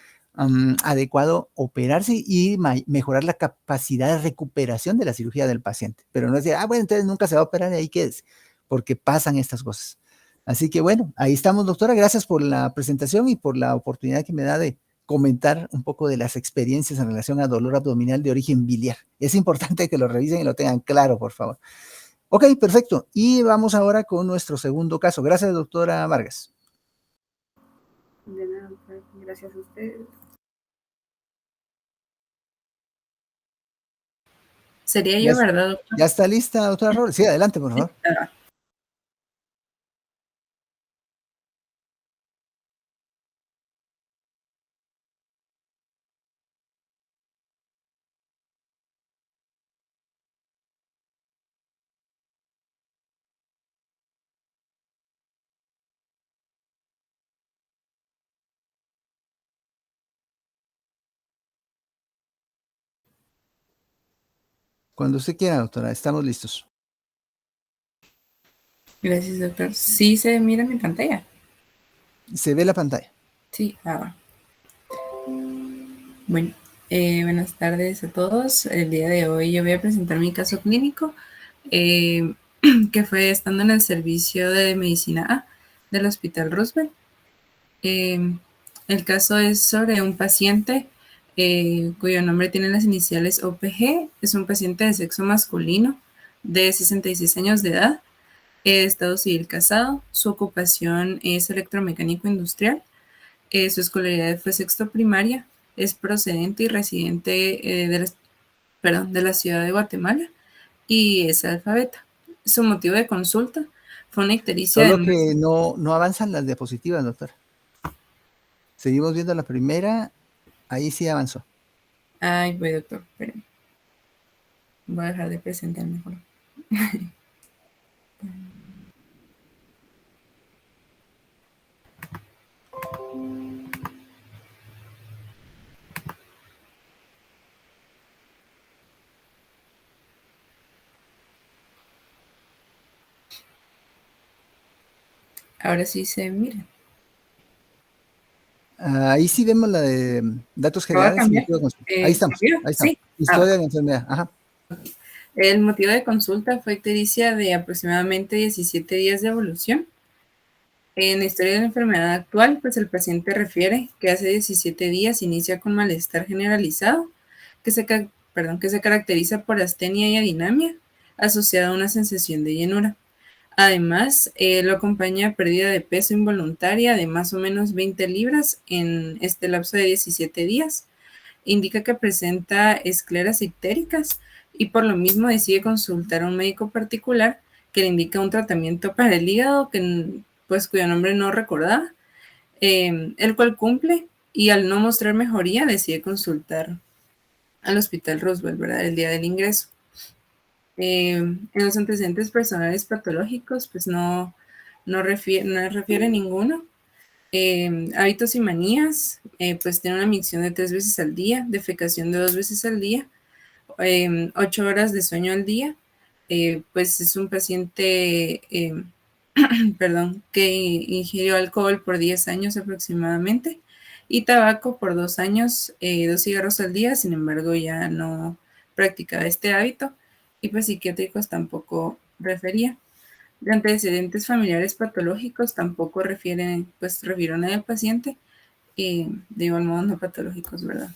adecuado operarse y mejorar la capacidad de recuperación de la cirugía del paciente. Pero no es decir, bueno, entonces nunca se va a operar y ahí quédese, porque pasan estas cosas. Así que bueno, ahí estamos, doctora. Gracias por la presentación y por la oportunidad que me da de comentar un poco de las experiencias en relación a dolor abdominal de origen biliar. Es importante que lo revisen y lo tengan claro, por favor. Ok, perfecto. Y vamos ahora con nuestro segundo caso. Gracias, doctora Vargas. De nada, gracias a ustedes. Sería yo, ¿verdad, doctor? ¿Ya está lista, doctora Robles? Sí, adelante, por favor. Cuando usted quiera, doctora, estamos listos. Gracias, doctor. ¿Sí se mira mi pantalla? Se ve la pantalla. Sí, Bueno, buenas tardes a todos. El día de hoy yo voy a presentar mi caso clínico, que fue estando en el servicio de medicina A del Hospital Roosevelt. El caso es sobre un paciente cuyo nombre tiene las iniciales OPG. Es un paciente de sexo masculino de 66 años de edad, estado civil casado. Su ocupación es electromecánico industrial. Su escolaridad fue sexto primaria. Es procedente y residente de la ciudad de Guatemala y es alfabeta. Su motivo de consulta fue una ictericia Solo que no avanzan las diapositivas, doctor. Seguimos viendo la primera. Ahí sí avanzó. Ay, voy, doctor, espérenme. Voy a dejar de presentar mejor. Ahora sí se mira. Ahí sí vemos la de datos generales. Ahí estamos. Sí. Historia de la enfermedad. Ajá. El motivo de consulta fue ictericia de aproximadamente 17 días de evolución. En la historia de la enfermedad actual, pues el paciente refiere que hace 17 días inicia con malestar generalizado, que se caracteriza por astenia y adinamia, asociada a una sensación de llenura. Además, lo acompaña pérdida de peso involuntaria de más o menos 20 libras en este lapso de 17 días. Indica que presenta escleras ictéricas y por lo mismo decide consultar a un médico particular que le indica un tratamiento para el hígado cuyo nombre no recordaba, el cual cumple, y al no mostrar mejoría decide consultar al Hospital Roosevelt, ¿verdad? El día del ingreso. En los antecedentes personales patológicos, pues no refiere ninguno. Hábitos y manías, pues tiene una micción de 3 veces al día, defecación de 2 veces al día, 8 horas de sueño al día. Pues es un paciente que ingirió alcohol por 10 años aproximadamente y tabaco por 2 años, 2 cigarros al día. Sin embargo, ya no practicaba este hábito, y pues psiquiátricos tampoco refería. De antecedentes familiares patológicos tampoco refirieron al paciente, de igual modo no patológicos, ¿verdad?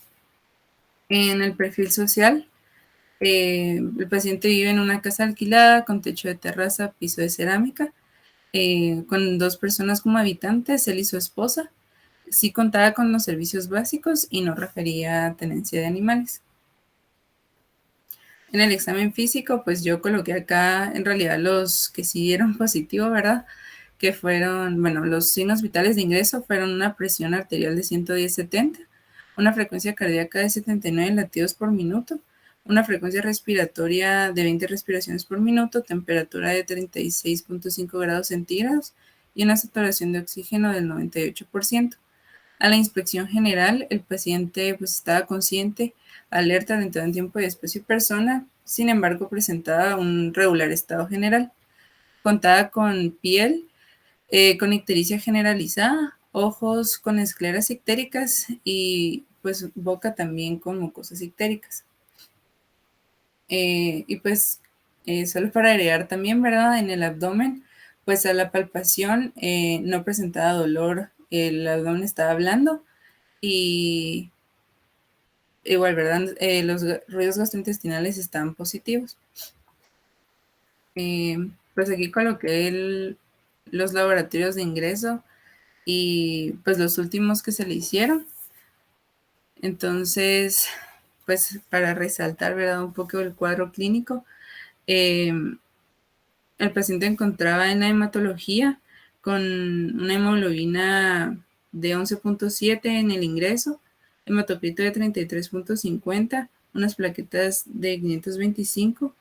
En el perfil social, el paciente vive en una casa alquilada con techo de terraza, piso de cerámica, con 2 personas como habitantes, él y su esposa. Sí contaba con los servicios básicos y no refería a tenencia de animales. En el examen físico, pues yo coloqué acá en realidad los que sí dieron positivo, ¿verdad? Que fueron, bueno, los signos vitales de ingreso fueron una presión arterial de 110/70, una frecuencia cardíaca de 79 latidos por minuto, una frecuencia respiratoria de 20 respiraciones por minuto, temperatura de 36.5 grados centígrados y una saturación de oxígeno del 98%. A la inspección general, el paciente pues estaba consciente, alerta dentro de un tiempo de espacio y persona, sin embargo presentaba un regular estado general. Contaba con piel con ictericia generalizada, ojos con escleras ictéricas y pues boca también con mucosas ictéricas. Y pues solo para agregar también, ¿verdad? En el abdomen, pues a la palpación no presentaba dolor, el abdomen estaba blando y igual, ¿verdad? Los ruidos gastrointestinales estaban positivos. Pues aquí coloqué los laboratorios de ingreso y pues los últimos que se le hicieron. Entonces, pues para resaltar, ¿verdad? Un poco el cuadro clínico, el paciente encontraba en la hematología con una hemoglobina de 11.7 en el ingreso, hematocrito de 33.50, unas plaquetas de 525,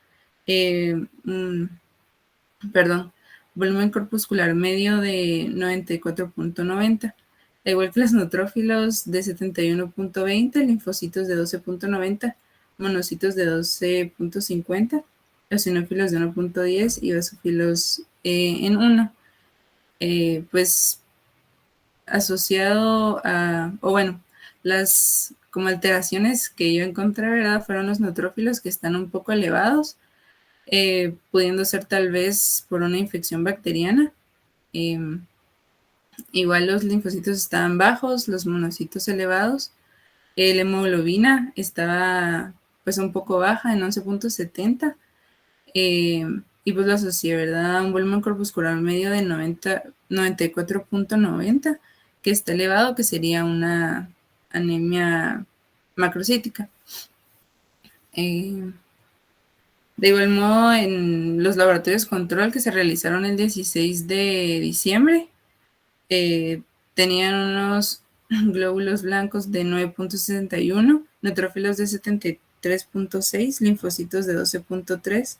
volumen corpuscular medio de 94.90, al igual que los neutrófilos de 71.20, linfocitos de 12.90, monocitos de 12.50, eosinófilos de 1.10 y basófilos en 1. Pues asociado a, o bueno, las como alteraciones que yo encontré, ¿verdad? Fueron los neutrófilos que están un poco elevados, pudiendo ser tal vez por una infección bacteriana. Igual los linfocitos estaban bajos, los monocitos elevados. La hemoglobina estaba pues un poco baja en 11.70. Y pues lo asocié, ¿verdad? A un volumen corpuscular medio de 94.90, que está elevado, que sería una anemia macrocítica. De igual modo, en los laboratorios control que se realizaron el 16 de diciembre, tenían unos glóbulos blancos de 9.61, neutrófilos de 73.6, linfocitos de 12.3,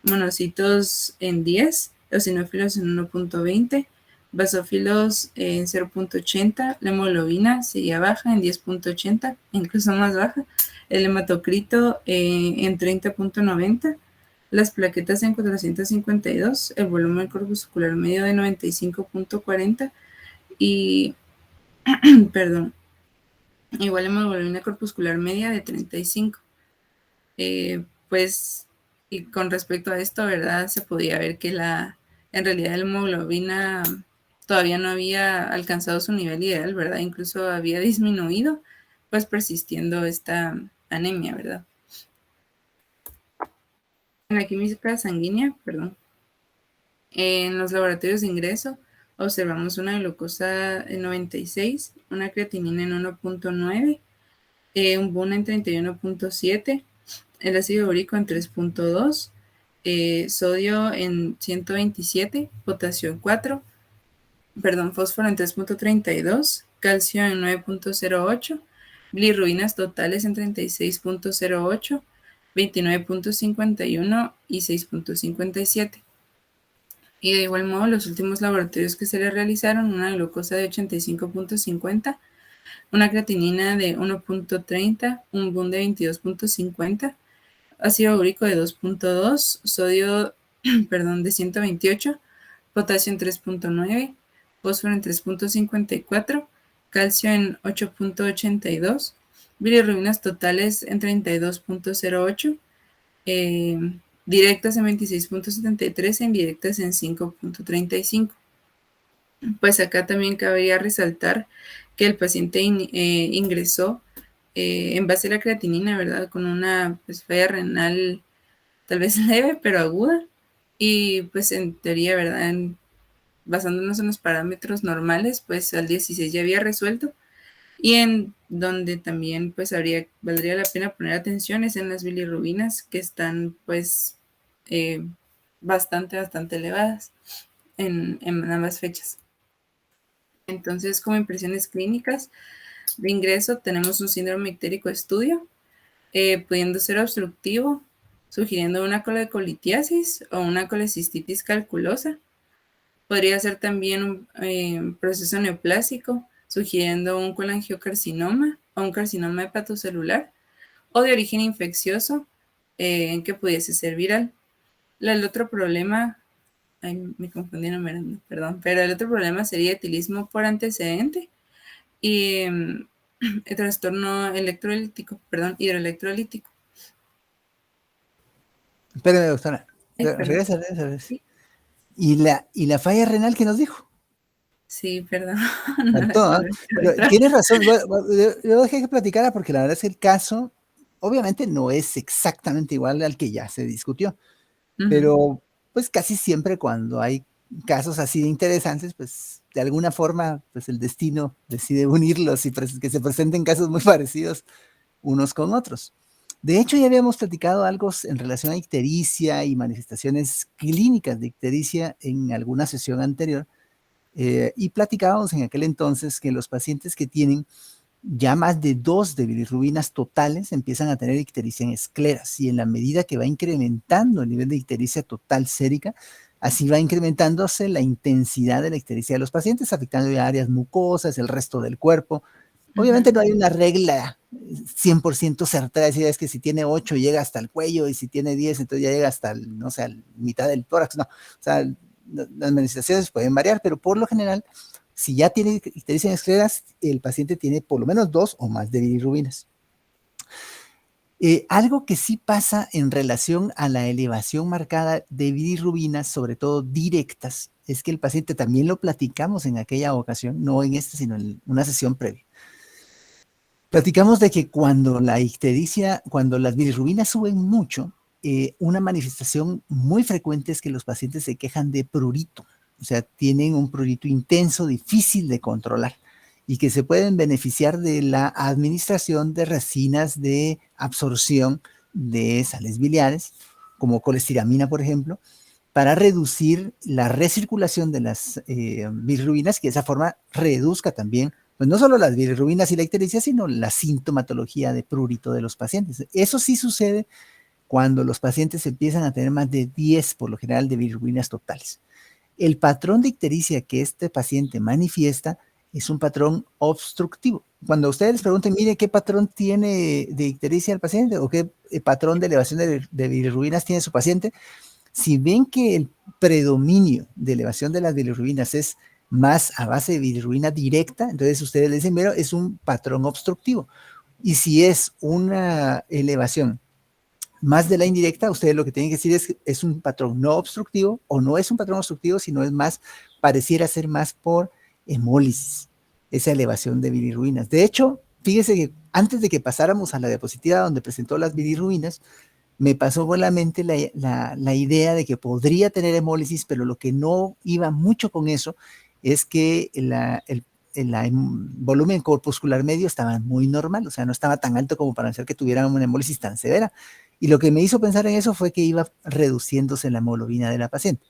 monocitos en 10, eosinófilos en 1.20, basófilos en 0.80, la hemoglobina seguía baja en 10.80, incluso más baja, el hematocrito en 30.90, las plaquetas en 452, el volumen corpuscular medio de 95.40 y, perdón, igual hemoglobina corpuscular media de 35. Pues, y con respecto a esto, ¿verdad? Se podía ver que en realidad la hemoglobina todavía no había alcanzado su nivel ideal, ¿verdad? Incluso había disminuido, pues persistiendo esta anemia, ¿verdad? En la química sanguínea, perdón, en los laboratorios de ingreso observamos una glucosa en 96, una creatinina en 1.9, un BUN en 31.7, el ácido úrico en 3.2, sodio en 127, potasio en 4, fósforo en 3.32, calcio en 9.08, bilirrubinas totales en 36.08, 29.51 y 6.57. Y de igual modo, los últimos laboratorios que se le realizaron, una glucosa de 85.50, una creatinina de 1.30, un BUN de 22.50, ácido úrico de 2.2, sodio de 128, potasio en 3.9, fósforo en 3.54, calcio en 8.82, bilirrubinas totales en 32.08, directas en 26.73 e indirectas en 5.35. Pues acá también cabría resaltar que el paciente ingresó en base a la creatinina, ¿verdad? Con una pues, falla renal tal vez leve, pero aguda. Y pues en teoría, ¿verdad? Basándonos en los parámetros normales, pues al 16 ya había resuelto. Y en donde también pues valdría la pena poner atención es en las bilirrubinas que están pues bastante elevadas en ambas fechas. Entonces, como impresiones clínicas de ingreso, tenemos un síndrome ictérico estudio, pudiendo ser obstructivo, sugiriendo una colecolitiasis o una colecistitis calculosa. Podría ser también un proceso neoplásico, sugiriendo un colangiocarcinoma o un carcinoma hepatocelular, o de origen infeccioso, en que pudiese ser viral. El otro problema, me confundí numerando, perdón, pero el otro problema sería etilismo por antecedente y el trastorno hidroelectrolítico. Espérame, doctora. Perdón. Regresa. Sí. ¿Y la falla renal que nos dijo? Sí, perdón. Faltó, ¿eh? Tienes razón. Yo dejé que platicara porque la verdad es que el caso, obviamente, no es exactamente igual al que ya se discutió, pero pues casi siempre cuando hay casos así de interesantes, pues de alguna forma, pues el destino decide unirlos y que se presenten casos muy parecidos unos con otros. De hecho, ya habíamos platicado algo en relación a ictericia y manifestaciones clínicas de ictericia en alguna sesión anterior, y platicábamos en aquel entonces que los pacientes que tienen ya más de 2 de bilirrubinas totales empiezan a tener ictericia en escleras, y en la medida que va incrementando el nivel de ictericia total sérica, así va incrementándose la intensidad de la ictericia de los pacientes, afectando ya áreas mucosas, el resto del cuerpo. Obviamente no hay una regla 100% certera, es que si tiene 8 llega hasta el cuello y si tiene 10 entonces ya llega hasta, no sé, la mitad del tórax. No, o sea, las manifestaciones pueden variar, pero por lo general, si ya tiene ictericia en escleras, el paciente tiene por lo menos 2 o más de bilirrubinas. Algo que sí pasa en relación a la elevación marcada de bilirrubinas, sobre todo directas, es que el paciente, también lo platicamos en aquella ocasión, no en esta, sino en una sesión previa. Platicamos de que cuando la ictericia, cuando las bilirrubinas suben mucho, una manifestación muy frecuente es que los pacientes se quejan de prurito, o sea, tienen un prurito intenso, difícil de controlar, y que se pueden beneficiar de la administración de resinas de absorción de sales biliares, como colestiramina, por ejemplo, para reducir la recirculación de las bilirrubinas, que de esa forma reduzca también, pues no solo las bilirrubinas y la ictericia, sino la sintomatología de prurito de los pacientes. Eso sí sucede cuando los pacientes empiezan a tener más de 10, por lo general, de bilirrubinas totales. El patrón de ictericia que este paciente manifiesta es un patrón obstructivo. Cuando ustedes les pregunten, mire, ¿qué patrón tiene de ictericia el paciente o qué patrón de elevación de bilirrubinas tiene su paciente? Si ven que el predominio de elevación de las bilirrubinas es más a base de bilirrubina directa, entonces ustedes le dicen, pero es un patrón obstructivo. Y si es una elevación más de la indirecta, ustedes lo que tienen que decir es un patrón no obstructivo, o no es un patrón obstructivo, sino es más, pareciera ser más por hemólisis, esa elevación de bilirrubinas. De hecho, fíjese que antes de que pasáramos a la diapositiva donde presentó las bilirrubinas, me pasó por la mente la idea de que podría tener hemólisis, pero lo que no iba mucho con eso es que el volumen corpuscular medio estaba muy normal, o sea, no estaba tan alto como para hacer que tuviera una hemólisis tan severa. Y lo que me hizo pensar en eso fue que iba reduciéndose la hemoglobina de la paciente.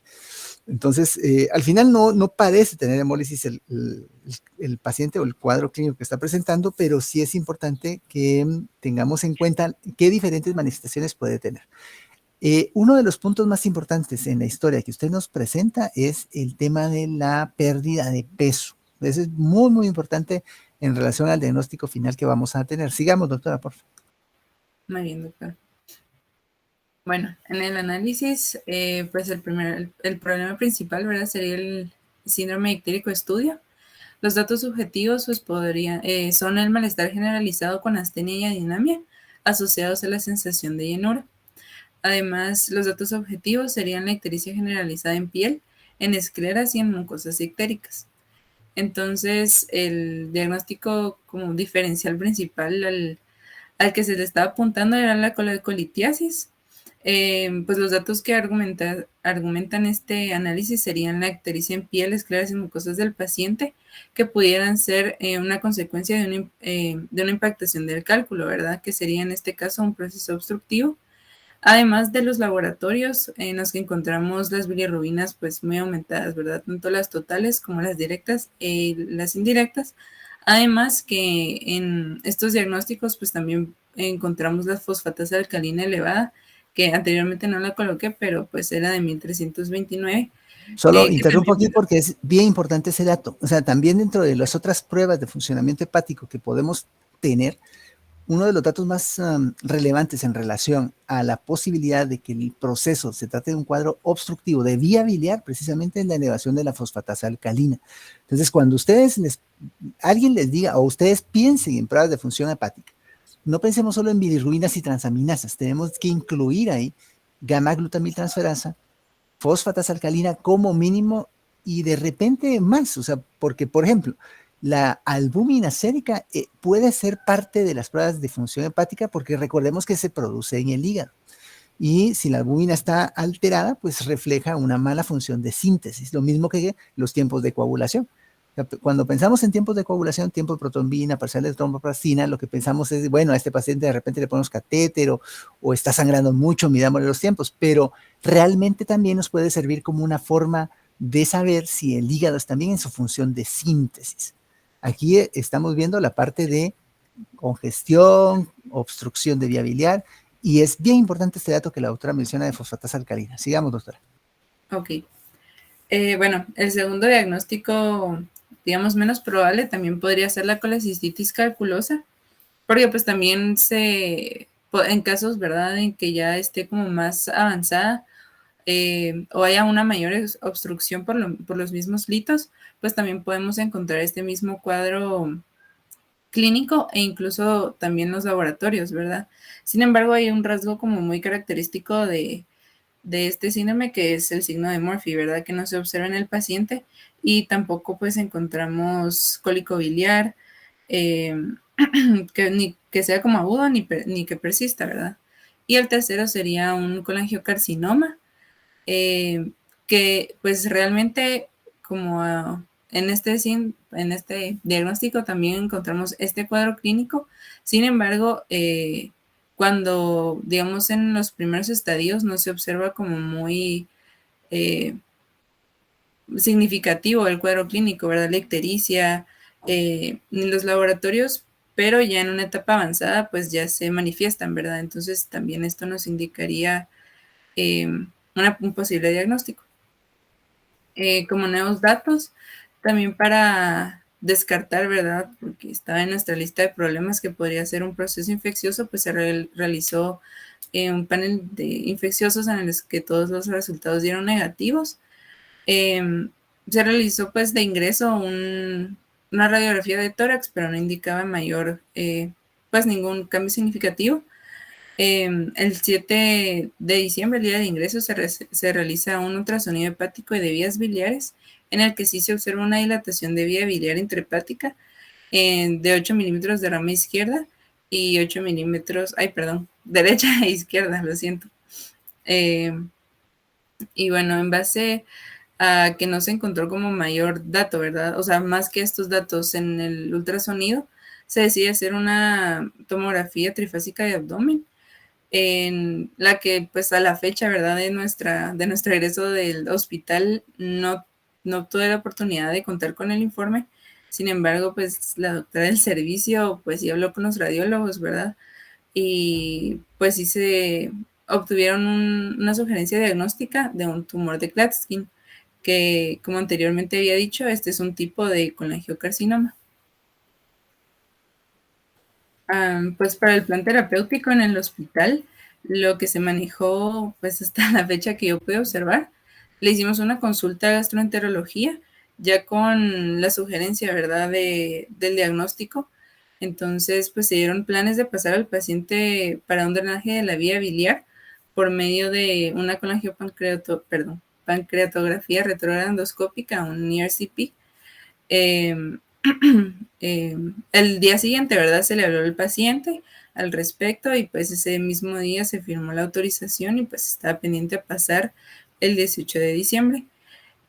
Entonces, al final no parece tener hemólisis el paciente o el cuadro clínico que está presentando, pero sí es importante que tengamos en cuenta qué diferentes manifestaciones puede tener. Uno de los puntos más importantes en la historia que usted nos presenta es el tema de la pérdida de peso. Eso es muy, muy importante en relación al diagnóstico final que vamos a tener. Sigamos, doctora, por favor. Muy bien, doctor. Bueno, en el análisis, pues el problema principal, ¿verdad? Sería el síndrome ictérico estudio. Los datos subjetivos pues son el malestar generalizado con astenia y adinamia asociados a la sensación de llenura. Además, los datos objetivos serían la ictericia generalizada en piel, en escleras y en mucosas ictéricas. Entonces, el diagnóstico como diferencial principal al que se le estaba apuntando era la colitiasis. Pues los datos que argumentan este análisis serían la ictericia en piel, escleras y mucosas del paciente, que pudieran ser una consecuencia de una impactación del cálculo, ¿verdad? Que sería en este caso un proceso obstructivo. Además de los laboratorios en los que encontramos las bilirrubinas pues muy aumentadas, ¿verdad? Tanto las totales como las directas y las indirectas. Además que en estos diagnósticos pues también encontramos la fosfatasa alcalina elevada, que anteriormente no la coloqué, pero pues era de 1329. Solo interrumpo aquí porque es bien importante ese dato. O sea, también dentro de las otras pruebas de funcionamiento hepático que podemos tener, uno de los datos más relevantes en relación a la posibilidad de que el proceso se trate de un cuadro obstructivo de vía biliar, precisamente es la elevación de la fosfatasa alcalina. Entonces, cuando alguien les diga o ustedes piensen en pruebas de función hepática, no pensemos solo en bilirrubinas y transaminasas, tenemos que incluir ahí gamma-glutamiltransferasa, fosfatasa alcalina como mínimo y de repente más, o sea, porque por ejemplo, la albúmina sérica puede ser parte de las pruebas de función hepática porque recordemos que se produce en el hígado. Y si la albúmina está alterada, pues refleja una mala función de síntesis, lo mismo que los tiempos de coagulación. Cuando pensamos en tiempos de coagulación, tiempo de protrombina, parcial de tromboplastina, lo que pensamos es, bueno, a este paciente de repente le ponemos catéter o está sangrando mucho, midámosle los tiempos, pero realmente también nos puede servir como una forma de saber si el hígado está bien en su función de síntesis. Aquí estamos viendo la parte de congestión, obstrucción de vía biliar, y es bien importante este dato que la doctora menciona de fosfatasa alcalina. Sigamos, doctora. Ok. Bueno, el segundo diagnóstico, digamos, menos probable también podría ser la colecistitis calculosa, porque pues también en casos, ¿verdad?, en que ya esté como más avanzada o haya una mayor obstrucción por los mismos litos, pues también podemos encontrar este mismo cuadro clínico e incluso también los laboratorios, ¿verdad? Sin embargo, hay un rasgo como muy característico de este síndrome que es el signo de Murphy, ¿verdad? Que no se observa en el paciente y tampoco pues encontramos cólico biliar, ni que sea como agudo ni que persista, ¿verdad? Y el tercero sería un colangiocarcinoma, que pues realmente como en este diagnóstico también encontramos este cuadro clínico. Sin embargo, cuando digamos en los primeros estadios no se observa como muy significativo el cuadro clínico, ¿verdad? La ictericia, ni los laboratorios, pero ya en una etapa avanzada pues ya se manifiestan, ¿verdad? Entonces también esto nos indicaría un posible diagnóstico. Como nuevos datos, también para descartar, ¿verdad? Porque estaba en nuestra lista de problemas que podría ser un proceso infeccioso, pues se realizó un panel de infecciosos en los que todos los resultados dieron negativos. Se realizó pues de ingreso una radiografía de tórax, pero no indicaba mayor, pues ningún cambio significativo. El 7 de diciembre, el día de ingreso, se realiza un ultrasonido hepático y de vías biliares, en el que sí se observa una dilatación de vía biliar intrahepática de 8 milímetros de rama izquierda y 8 milímetros, derecha e izquierda, lo siento. Y bueno, en base a que no se encontró como mayor dato, ¿verdad? O sea, más que estos datos en el ultrasonido, se decide hacer una tomografía trifásica de abdomen, en la que pues a la fecha, ¿verdad?, de nuestro egreso del hospital no tuve la oportunidad de contar con el informe. Sin embargo, pues la doctora del servicio pues sí habló con los radiólogos, ¿verdad? Y pues sí se obtuvieron una sugerencia diagnóstica de un tumor de Klatskin, que como anteriormente había dicho, este es un tipo de colangiocarcinoma. Pues para el plan terapéutico en el hospital, lo que se manejó pues hasta la fecha que yo pude observar, le hicimos una consulta de gastroenterología ya con la sugerencia, ¿verdad?, del diagnóstico. Entonces pues se dieron planes de pasar al paciente para un drenaje de la vía biliar por medio de una pancreatografía retrógrada endoscópica, un ERCP. El día siguiente, ¿verdad? Se le habló al paciente al respecto y pues ese mismo día se firmó la autorización y pues estaba pendiente a pasar el 18 de diciembre.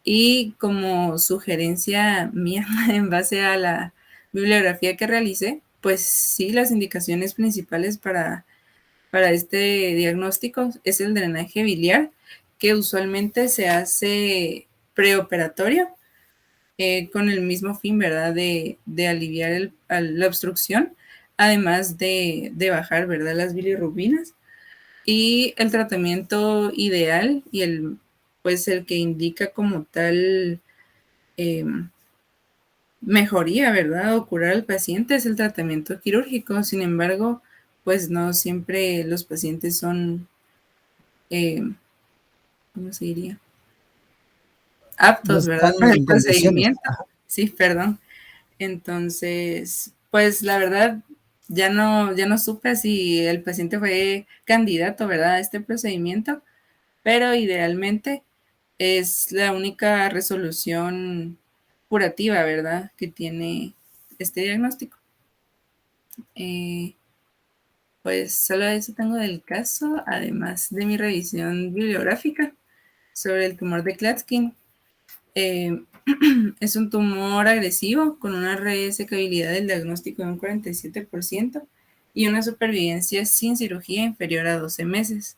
Y como sugerencia mía en base a la bibliografía que realicé, pues sí, las indicaciones principales para este diagnóstico es el drenaje biliar, que usualmente se hace preoperatorio con el mismo fin, ¿verdad? De aliviar la obstrucción, además de bajar, ¿verdad? Las bilirrubinas. Y el tratamiento ideal y el que indica como tal mejoría, ¿verdad? O curar al paciente es el tratamiento quirúrgico. Sin embargo, pues no siempre los pacientes son, ¿cómo se diría? Aptos, No ¿verdad? están Para el en condiciones. procedimiento. Sí, perdón. Entonces, pues la verdad, ya no supe si el paciente fue candidato, ¿verdad? A este procedimiento, pero idealmente es la única resolución curativa, ¿verdad? Que tiene este diagnóstico. Pues solo eso tengo del caso, además de mi revisión bibliográfica sobre el tumor de Klatskin. Es un tumor agresivo con una resecabilidad del diagnóstico de un 47% y una supervivencia sin cirugía inferior a 12 meses.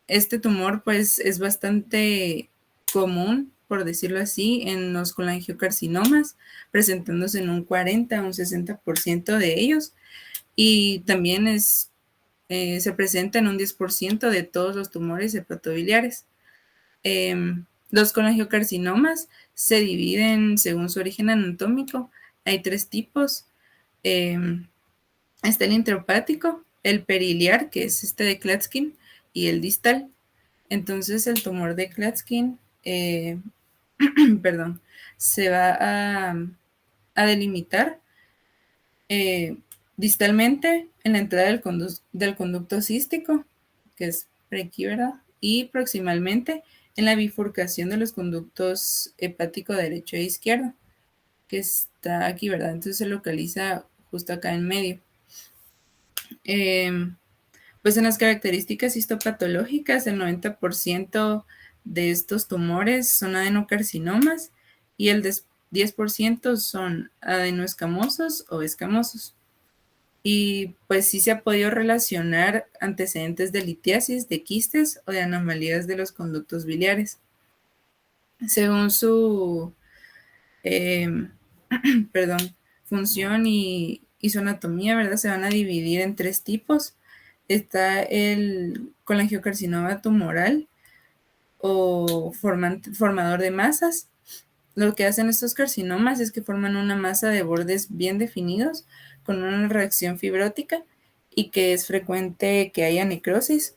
Este tumor pues es bastante común, por decirlo así, en los colangiocarcinomas, presentándose en un 40 a un 60% de ellos, y también se presenta en un 10% de todos los tumores hepatobiliares. Los colangiocarcinomas se dividen según su origen anatómico. Hay 3 tipos. Está el intraopático, el periliar, que es este de Klatskin, y el distal. Entonces el tumor de Klatskin perdón, se va a delimitar distalmente en la entrada del conducto cístico, que es por aquí, ¿verdad? Y proximalmente en la bifurcación de los conductos hepático derecho e izquierdo, que está aquí, ¿verdad? Entonces se localiza justo acá en medio. Pues en las características histopatológicas, el 90% de estos tumores son adenocarcinomas y el 10% son adenoescamosos o escamosos. Y pues sí se ha podido relacionar antecedentes de litiasis, de quistes o de anomalías de los conductos biliares. Según su función y su anatomía, ¿verdad? Se van a dividir en 3 tipos. Está el colangiocarcinoma tumoral o formador de masas. Lo que hacen estos carcinomas es que forman una masa de bordes bien definidos con una reacción fibrótica y que es frecuente que haya necrosis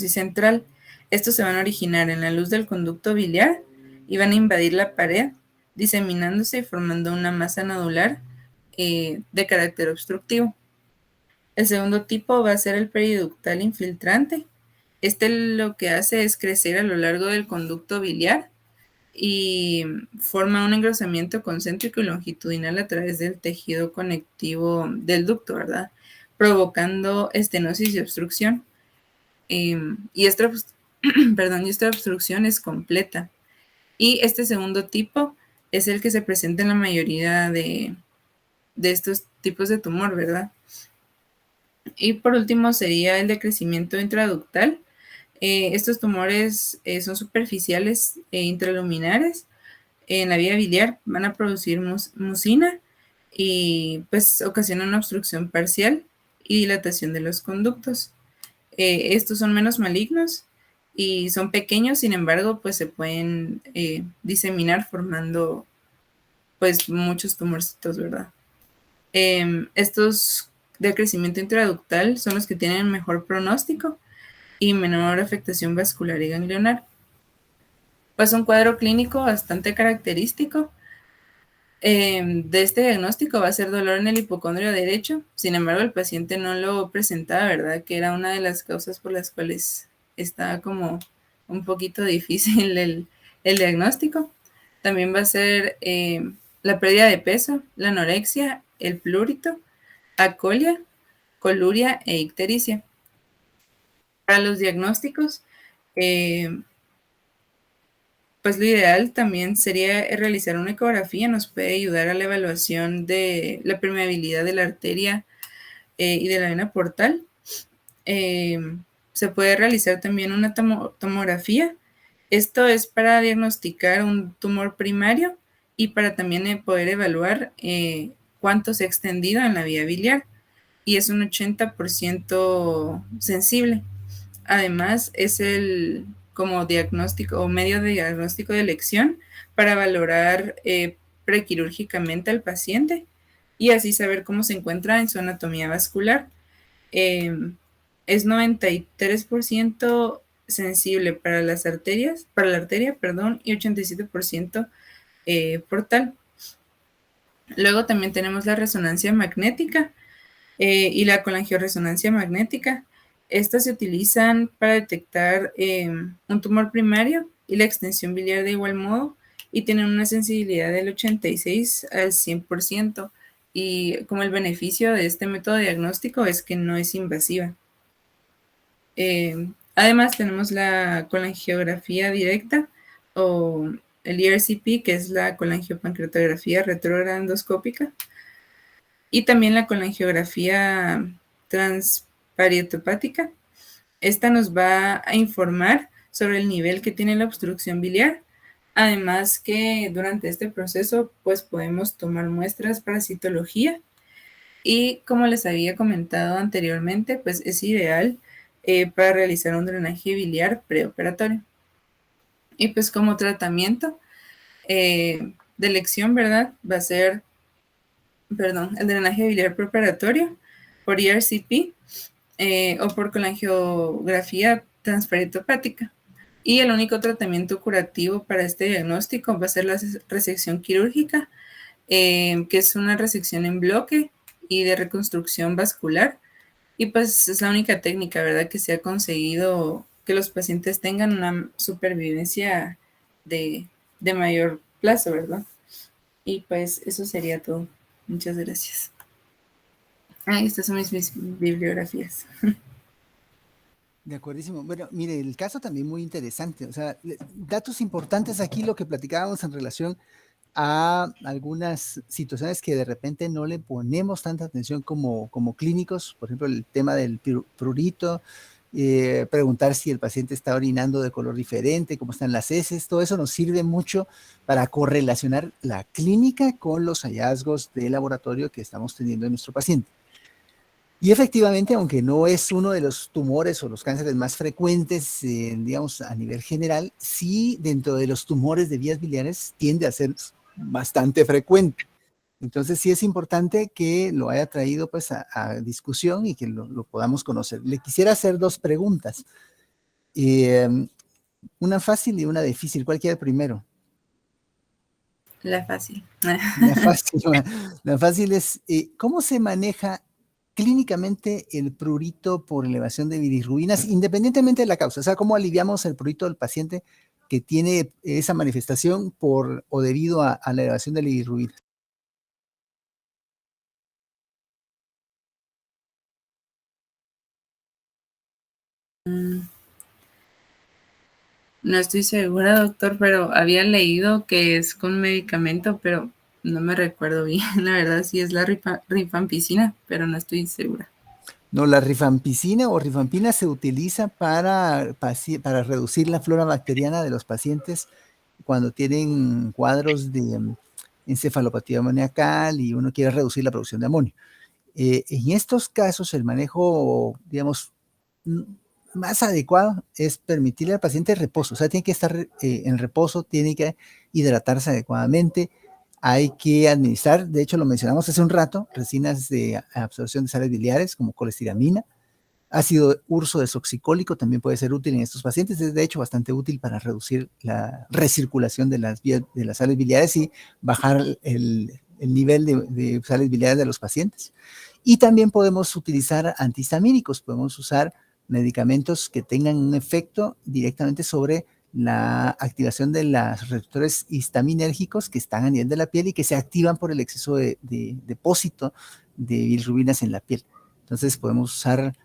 central. Estos se van a originar en la luz del conducto biliar y van a invadir la pared, diseminándose y formando una masa nodular de carácter obstructivo. El segundo tipo va a ser el periductal infiltrante. Este lo que hace es crecer a lo largo del conducto biliar y forma un engrosamiento concéntrico y longitudinal a través del tejido conectivo del ducto, ¿verdad? Provocando estenosis y obstrucción. Y esta obstrucción es completa. Y este segundo tipo es el que se presenta en la mayoría de estos tipos de tumor, ¿verdad? Y por último sería el de crecimiento intraductal. Estos tumores son superficiales e intraluminares. En la vía biliar van a producir mucina y pues ocasionan una obstrucción parcial y dilatación de los conductos. Estos son menos malignos y son pequeños, sin embargo, pues se pueden diseminar formando pues muchos tumorcitos, ¿verdad? Estos de crecimiento intraductal son los que tienen mejor pronóstico y menor afectación vascular y ganglionar. Pues un cuadro clínico bastante característico. de este diagnóstico va a ser dolor en el hipocondrio derecho. Sin embargo, el paciente no lo presentaba, ¿verdad? Que era una de las causas por las cuales estaba como un poquito difícil el diagnóstico. También va a ser la pérdida de peso, la anorexia, el plurito, acolia, coluria e ictericia. Para los diagnósticos, pues lo ideal también sería realizar una ecografía, nos puede ayudar a la evaluación de la permeabilidad de la arteria y de la vena portal. Se puede realizar también una tomografía. Esto es para diagnosticar un tumor primario y para también poder evaluar cuánto se ha extendido en la vía biliar, y es un 80% sensible. Además, es el como diagnóstico o medio de diagnóstico de elección para valorar prequirúrgicamente al paciente y así saber cómo se encuentra en su anatomía vascular. Es 93% sensible para las arterias, para la arteria, perdón, y 87% portal. Luego también tenemos la resonancia magnética y la colangioresonancia magnética. Estas se utilizan para detectar un tumor primario y la extensión biliar de igual modo, y tienen una sensibilidad del 86 al 100%, y como el beneficio de este método diagnóstico es que no es invasiva. Además tenemos la colangiografía directa o el ERCP, que es la colangiopancreatografía retrógrada endoscópica, y también la colangiografía transparietopática. Esta nos va a informar sobre el nivel que tiene la obstrucción biliar. Además que durante este proceso pues podemos tomar muestras para citología, y como les había comentado anteriormente, pues es ideal para realizar un drenaje biliar preoperatorio. Y pues como tratamiento de elección, ¿verdad? Va a ser, el drenaje biliar preoperatorio por ERCP o por colangiografía transparetopática. Y el único tratamiento curativo para este diagnóstico va a ser la resección quirúrgica, que es una resección en bloque y de reconstrucción vascular. Y pues es la única técnica, ¿verdad?, que se ha conseguido que los pacientes tengan una supervivencia de mayor plazo, ¿verdad? Y pues eso sería todo. Muchas gracias. Estas son mis bibliografías. De acuerdísimo. Bueno, mire, el caso también muy interesante. O sea, datos importantes aquí, lo que platicábamos en relación a algunas situaciones que de repente no le ponemos tanta atención como clínicos, por ejemplo, el tema del prurito, preguntar si el paciente está orinando de color diferente, cómo están las heces, todo eso nos sirve mucho para correlacionar la clínica con los hallazgos de laboratorio que estamos teniendo en nuestro paciente. Y efectivamente, aunque no es uno de los tumores o los cánceres más frecuentes, digamos, a nivel general, sí dentro de los tumores de vías biliares tiende a ser bastante frecuente. Entonces sí es importante que lo haya traído pues a discusión y que lo podamos conocer. Le quisiera hacer dos preguntas. Una fácil y una difícil. ¿Cuál quiere primero? La fácil. La fácil es, ¿cómo se maneja clínicamente el prurito por elevación de bilirrubinas, independientemente de la causa? O sea, ¿cómo aliviamos el prurito del paciente que tiene esa manifestación por o debido a la elevación de la bilirrubina? No estoy segura, doctor, pero había leído que es con medicamento, pero no me recuerdo bien. La verdad sí es la rifampicina, pero no estoy segura. No, la rifampicina o rifampina se utiliza para reducir la flora bacteriana de los pacientes cuando tienen cuadros de encefalopatía amoníacal y uno quiere reducir la producción de amonio. En estos casos, el manejo, digamos, más adecuado es permitirle al paciente reposo. O sea, tiene que estar en reposo, tiene que hidratarse adecuadamente. Hay que administrar, de hecho lo mencionamos hace un rato, resinas de absorción de sales biliares como colestiramina. Ácido urso desoxicólico también puede ser útil en estos pacientes, es de hecho bastante útil para reducir la recirculación de las sales biliares y bajar el nivel de sales biliares de los pacientes. Y también podemos utilizar antihistamínicos, podemos usar medicamentos que tengan un efecto directamente sobre la activación de los receptores histaminérgicos que están a nivel de la piel y que se activan por el exceso de depósito de bilirrubinas en la piel. Entonces podemos usar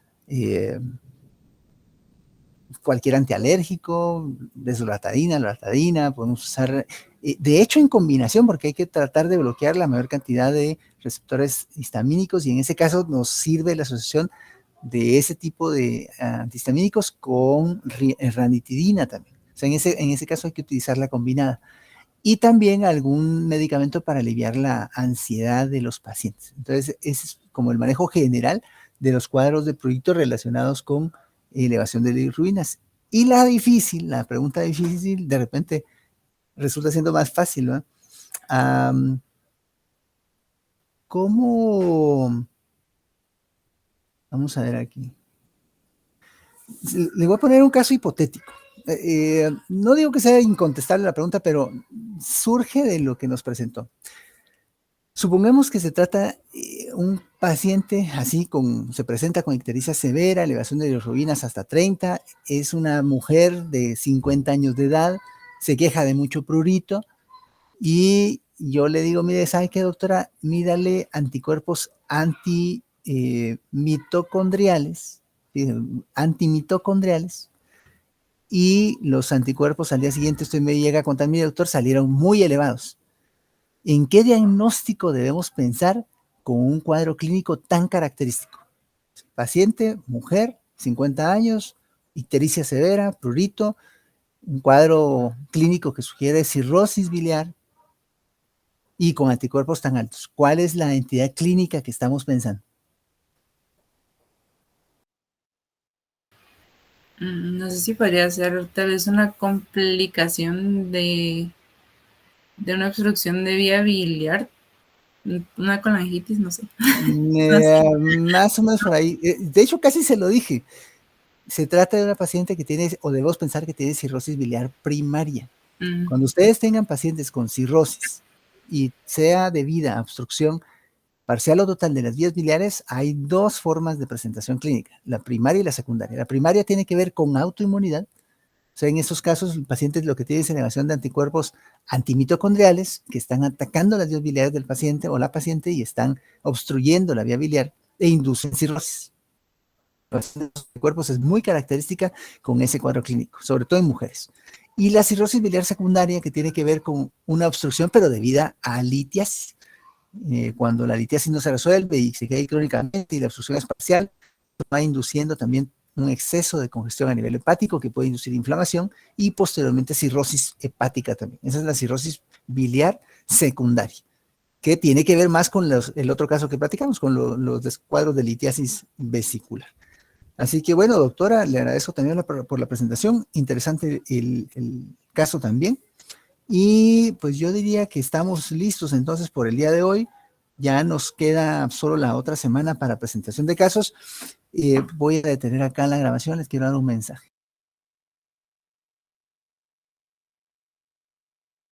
cualquier antialérgico, desloratadina, loratadina, podemos usar, de hecho en combinación, porque hay que tratar de bloquear la mayor cantidad de receptores histamínicos y en ese caso nos sirve la asociación de ese tipo de antihistamínicos con ranitidina también. O sea, en ese caso hay que utilizarla combinada. Y también algún medicamento para aliviar la ansiedad de los pacientes. Entonces, ese es como el manejo general de los cuadros de prurito relacionados con elevación de bilirrubinas. Y la pregunta difícil, de repente resulta siendo más fácil, ¿no? ¿Cómo? Vamos a ver aquí. Le voy a poner un caso hipotético. No digo que sea incontestable la pregunta, pero surge de lo que nos presentó. Supongamos que se trata un paciente así, se presenta con ictericia severa, elevación de bilirrubinas hasta 30, es una mujer de 50 años de edad, se queja de mucho prurito y yo le digo, mire, ¿sabe qué, doctora? Mídale anticuerpos antimitocondriales, y los anticuerpos al día siguiente usted me llega a contar, mire, doctor, salieron muy elevados. ¿En qué diagnóstico debemos pensar con un cuadro clínico tan característico? Paciente, mujer, 50 años, ictericia severa, prurito, un cuadro clínico que sugiere cirrosis biliar y con anticuerpos tan altos. ¿Cuál es la entidad clínica que estamos pensando? No sé si podría ser tal vez una complicación de una obstrucción de vía biliar, una colangitis, no sé. No sé. Más o menos por ahí. De hecho, casi se lo dije. Se trata de una paciente que tiene, o debemos pensar que tiene cirrosis biliar primaria. Cuando ustedes tengan pacientes con cirrosis y sea debida a obstrucción parcial o total de las vías biliares, hay dos formas de presentación clínica, la primaria y la secundaria. La primaria tiene que ver con autoinmunidad. O sea, en estos casos, el paciente lo que tiene es elevación de anticuerpos antimitocondriales que están atacando las vías biliares del paciente o la paciente y están obstruyendo la vía biliar e inducen cirrosis. Los anticuerpos es muy característica con ese cuadro clínico, sobre todo en mujeres. Y la cirrosis biliar secundaria, que tiene que ver con una obstrucción, pero debida a litiasis. Cuando la litiasis no se resuelve y se queda ahí crónicamente y la obstrucción es parcial, va induciendo también un exceso de congestión a nivel hepático que puede inducir inflamación y posteriormente cirrosis hepática también. Esa es la cirrosis biliar secundaria, que tiene que ver más con el otro caso que platicamos, con los cuadros de litiasis vesicular. Así que bueno, doctora, le agradezco también por la presentación, interesante el caso también. Y pues yo diría que estamos listos entonces por el día de hoy. Ya nos queda solo la otra semana para presentación de casos. Voy a detener acá la grabación, les quiero dar un mensaje.